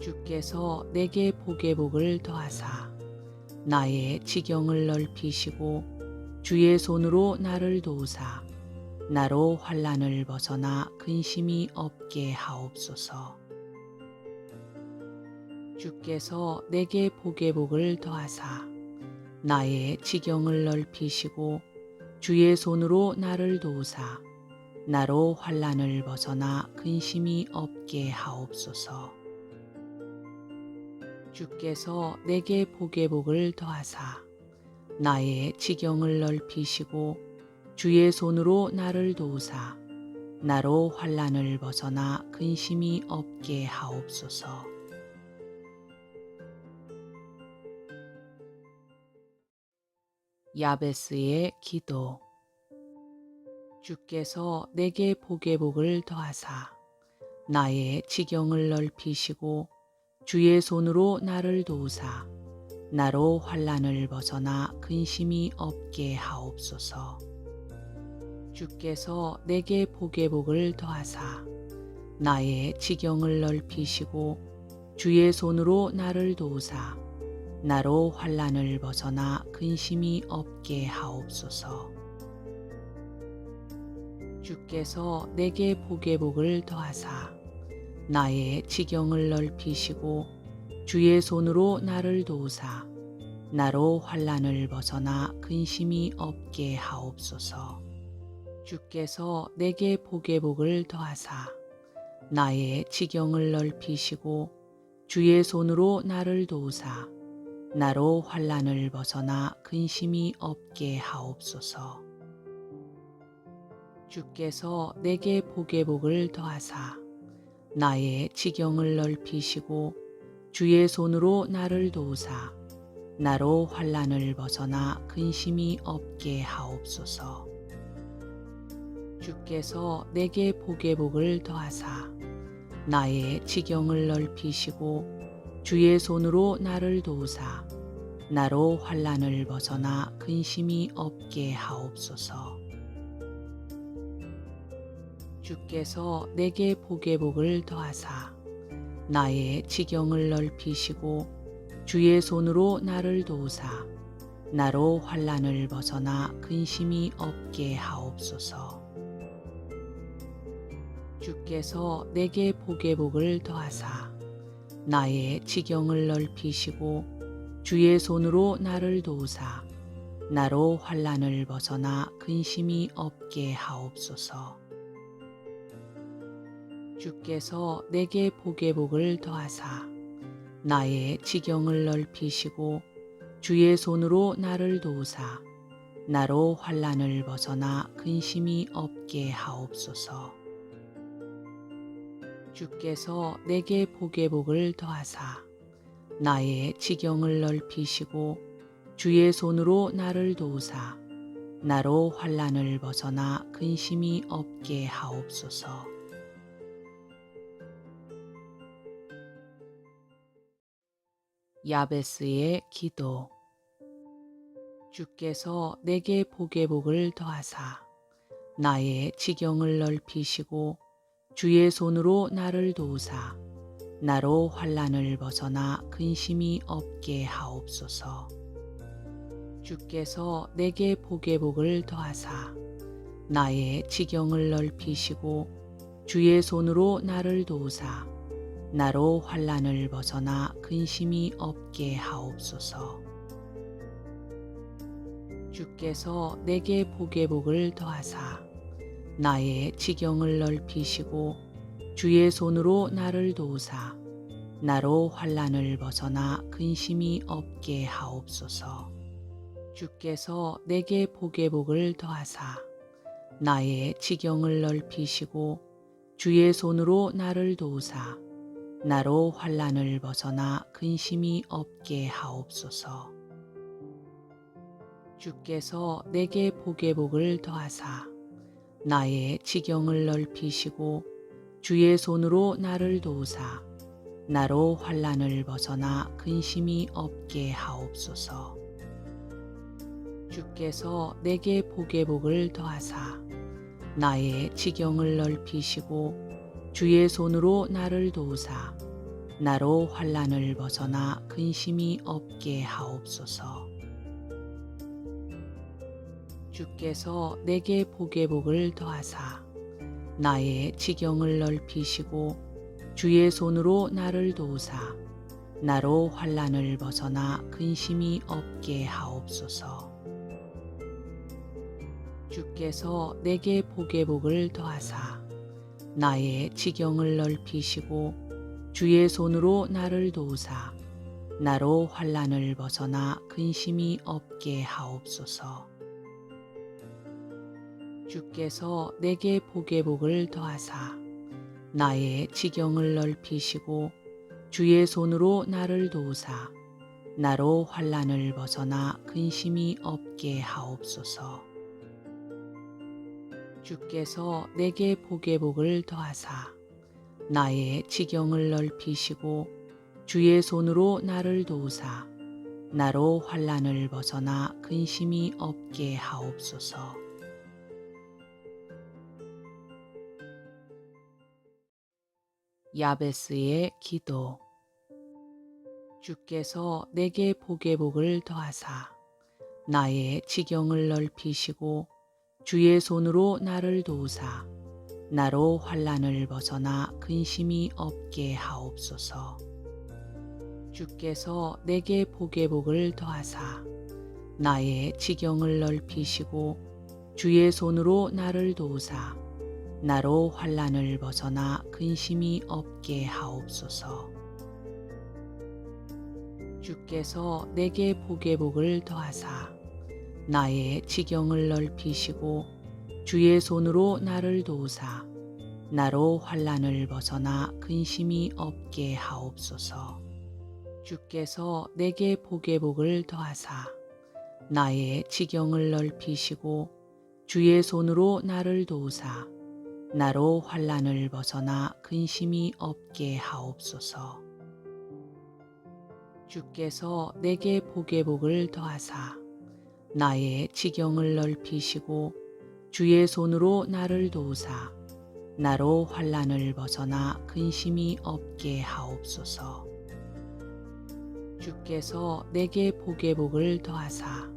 주께서 내게 복의 복을 더하사 나의 지경을 넓히시고 주의 손으로 나를 도우사 나로 환난을 벗어나 근심이 없게 하옵소서. 주께서 내게 복의 복을 더하사 나의 지경을 넓히시고 주의 손으로 나를 도우사 나로 환난을 벗어나 근심이 없게 하옵소서. 주께서 내게 복의 복을 더하사 나의 지경을 넓히시고 주의 손으로 나를 도우사 나로 환난을 벗어나 근심이 없게 하옵소서. 야베스의 기도. 주께서 내게 복의 복을 더하사 나의 지경을 넓히시고 주의 손으로 나를 도우사 나로 환난을 벗어나 근심이 없게 하옵소서. 주께서 내게 복의 복을 더하사 나의 지경을 넓히시고 주의 손으로 나를 도우사 나로 환난을 벗어나 근심이 없게 하옵소서. 주께서 내게 복의 복을 더하사 나의 지경을 넓히시고 주의 손으로 나를 도우사 나로 환난을 벗어나 근심이 없게 하옵소서. 주께서 내게 복의 복을 더하사 나의 지경을 넓히시고 주의 손으로 나를 도우사 나로 환난을 벗어나 근심이 없게 하옵소서. 주께서 내게 복의 복을 더하사 나의 지경을 넓히시고 주의 손으로 나를 도우사 나로 환난을 벗어나 근심이 없게 하옵소서. 주께서 내게 복의 복을 더하사 나의 지경을 넓히시고 주의 손으로 나를 도우사 나로 환난을 벗어나 근심이 없게 하옵소서. 주께서 내게 복의 복을 더하사 나의 지경을 넓히시고 주의 손으로 나를 도우사 나로 환난을 벗어나 근심이 없게 하옵소서. 주께서 내게 복의 복을 더하사 나의 지경을 넓히시고 주의 손으로 나를 도우사 나로 환난을 벗어나 근심이 없게 하옵소서. 주께서 내게 복의 복을 더하사 나의 지경을 넓히시고 주의 손으로 나를 도우사 나로 환난을 벗어나 근심이 없게 하옵소서. 주께서 내게 복의 복을 더하사 나의 지경을 넓히시고 주의 손으로 나를 도우사 나로 환난을 벗어나 근심이 없게 하옵소서. 야베스의 기도. 주께서 내게 복의 복을 더하사 나의 지경을 넓히시고 주의 손으로 나를 도우사 나로 환난을 벗어나 근심이 없게 하옵소서. 주께서 내게 복의 복을 더하사 나의 지경을 넓히시고 주의 손으로 나를 도우사 나로 환난을 벗어나 근심이 없게 하옵소서. 주께서 내게 복의 복을 더하사 나의 지경을 넓히시고 주의 손으로 나를 도우사 나로 환난을 벗어나 근심이 없게 하옵소서. 주께서 내게 복의 복을 더하사 나의 지경을 넓히시고 주의 손으로 나를 도우사 나로 환난을 벗어나 근심이 없게 하옵소서. 주께서 내게 복의 복을 더하사 나의 지경을 넓히시고 주의 손으로 나를 도우사 나로 환난을 벗어나 근심이 없게 하옵소서. 주께서 내게 복의 복을 더하사 나의 지경을 넓히시고 주의 손으로 나를 도우사 나로 환난을 벗어나 근심이 없게 하옵소서. 주께서 내게 복의 복을 더하사 나의 지경을 넓히시고 주의 손으로 나를 도우사 나로 환난을 벗어나 근심이 없게 하옵소서. 주께서 내게 복의 복을 더하사 나의 지경을 넓히시고 주의 손으로 나를 도우사 나로 환난을 벗어나 근심이 없게 하옵소서. 주께서 내게 복의 복을 더하사 나의 지경을 넓히시고 주의 손으로 나를 도우사 나로 환난을 벗어나 근심이 없게 하옵소서. 주께서 내게 복의 복을 더하사 나의 지경을 넓히시고 주의 손으로 나를 도우사 나로 환난을 벗어나 근심이 없게 하옵소서. 야베스의 기도. 주께서 내게 복의 복을 더하사 나의 지경을 넓히시고 주의 손으로 나를 도우사 나로 환난을 벗어나 근심이 없게 하옵소서. 주께서 내게 복의 복을 더하사 나의 지경을 넓히시고 주의 손으로 나를 도우사 나로 환난을 벗어나 근심이 없게 하옵소서. 주께서 내게 복의 복을 더하사 나의 지경을 넓히시고 주의 손으로 나를 도우사 나로 환난을 벗어나 근심이 없게 하옵소서. 주께서 내게 복의 복을 더하사 나의 지경을 넓히시고 주의 손으로 나를 도우사 나로 환난을 벗어나 근심이 없게 하옵소서. 주께서 내게 복의 복을 더하사 나의 지경을 넓히시고 주의 손으로 나를 도우사 나로 환난을 벗어나 근심이 없게 하옵소서. 주께서 내게 복의 복을 더하사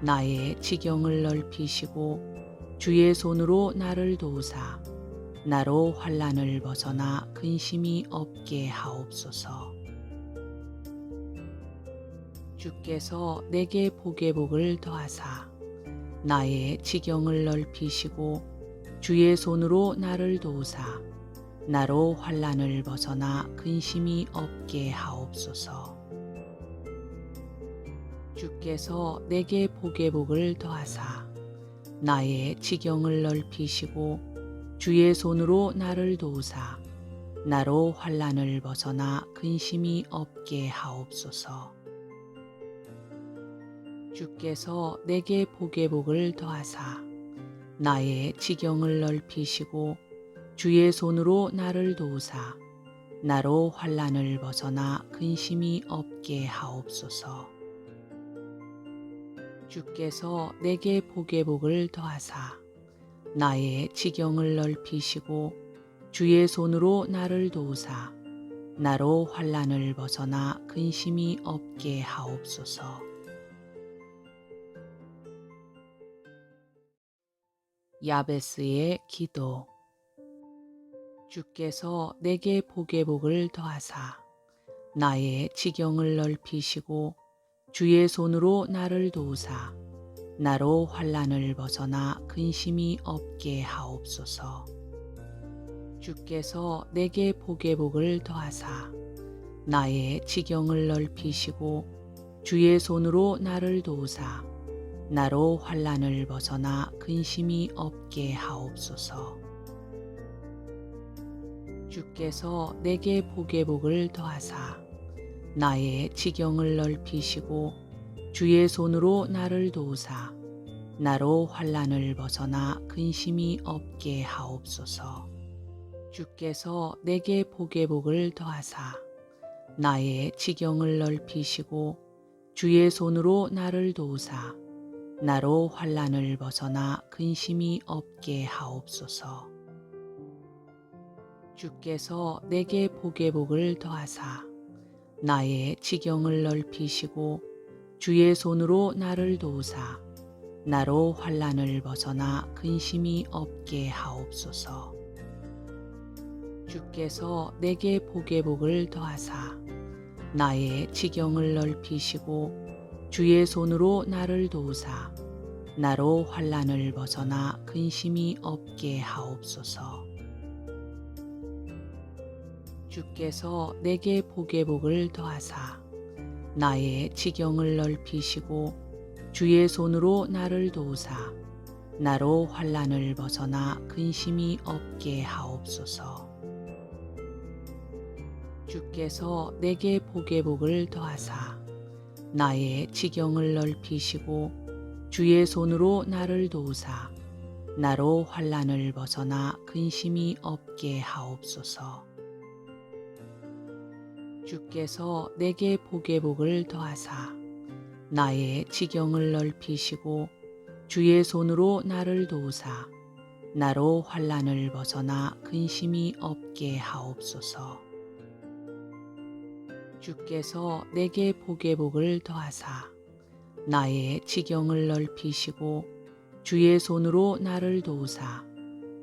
나의 지경을 넓히시고 주의 손으로 나를 도우사 나로 환난을 벗어나 근심이 없게 하옵소서. 주께서 내게 복의 복을 더하사 나의 지경을 넓히시고 주의 손으로 나를 도우사 나로 환난을 벗어나 근심이 없게 하옵소서. 주께서 내게 복의 복을 더하사 나의 지경을 넓히시고 주의 손으로 나를 도우사 나로 환난을 벗어나 근심이 없게 하옵소서. 주께서 내게 복의 복을 더하사 나의 지경을 넓히시고 주의 손으로 나를 도우사 나로 환난을 벗어나 근심이 없게 하옵소서. 주께서 내게 복의 복을 더하사 나의 지경을 넓히시고 주의 손으로 나를 도우사 나로 환난을 벗어나 근심이 없게 하옵소서. 야베스의 기도. 주께서 내게 복의 복을 더하사 나의 지경을 넓히시고 주의 손으로 나를 도우사 나로 환난을 벗어나 근심이 없게 하옵소서. 주께서 내게 복의 복을 더하사 나의 지경을 넓히시고 주의 손으로 나를 도우사 나로 환난을 벗어나 근심이 없게 하옵소서. 주께서 내게 복의 복을 더하사 나의 지경을 넓히시고 주의 손으로 나를 도우사 나로 환난을 벗어나 근심이 없게 하옵소서. 주께서 내게 복의 복을 더하사 나의 지경을 넓히시고 주의 손으로 나를 도우사 나로 환난을 벗어나 근심이 없게 하옵소서. 주께서 내게 복의 복을 더하사 나의 지경을 넓히시고 주의 손으로 나를 도우사 나로 환난을 벗어나 근심이 없게 하옵소서. 주께서 내게 복의 복을 더하사 나의 지경을 넓히시고 주의 손으로 나를 도우사 나로 환난을 벗어나 근심이 없게 하옵소서. 주께서 내게 복의 복을 더하사 나의 지경을 넓히시고 주의 손으로 나를 도우사 나로 환난을 벗어나 근심이 없게 하옵소서. 주께서 내게 복의 복을 더하사 나의 지경을 넓히시고 주의 손으로 나를 도우사 나로 환난을 벗어나 근심이 없게 하옵소서. 주께서 내게 복의 복을 더하사 나의 지경을 넓히시고 주의 손으로 나를 도우사 나로 환난을 벗어나 근심이 없게 하옵소서. 주께서 내게 복의 복을 더하사 나의 지경을 넓히시고 주의 손으로 나를 도우사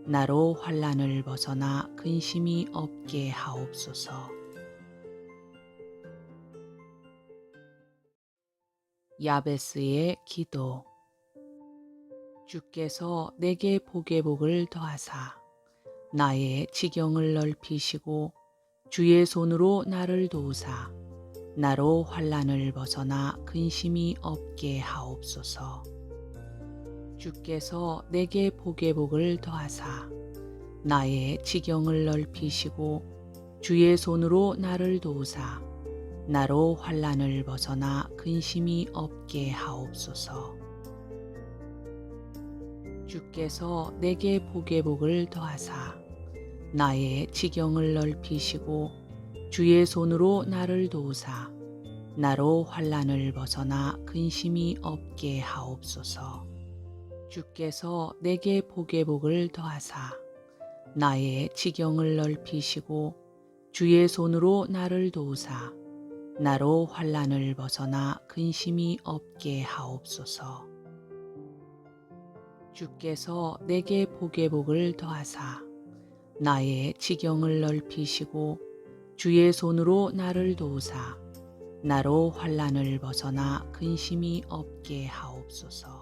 나로 환난을 벗어나 근심이 없게 하옵소서. 야베스의 기도. 주께서 내게 복의 복을 더하사 나의 지경을 넓히시고 주의 손으로 나를 도우사 나로 환난을 벗어나 근심이 없게 하옵소서. 주께서 내게 복의 복을 더하사 나의 지경을 넓히시고 주의 손으로 나를 도우사 나로 환난을 벗어나 근심이 없게 하옵소서. 주께서 내게 복의 복을 더하사 나의 지경을 넓히시고 주의 손으로 나를 도우사 나로 환난을 벗어나 근심이 없게 하옵소서. 주께서 내게 복의 복을 더하사 나의 지경을 넓히시고 주의 손으로 나를 도우사 나로 환난을 벗어나 근심이 없게 하옵소서. 주께서 내게 복의 복을 더하사 나의 지경을 넓히시고 주의 손으로 나를 도우사 나로 환난을 벗어나 근심이 없게 하옵소서.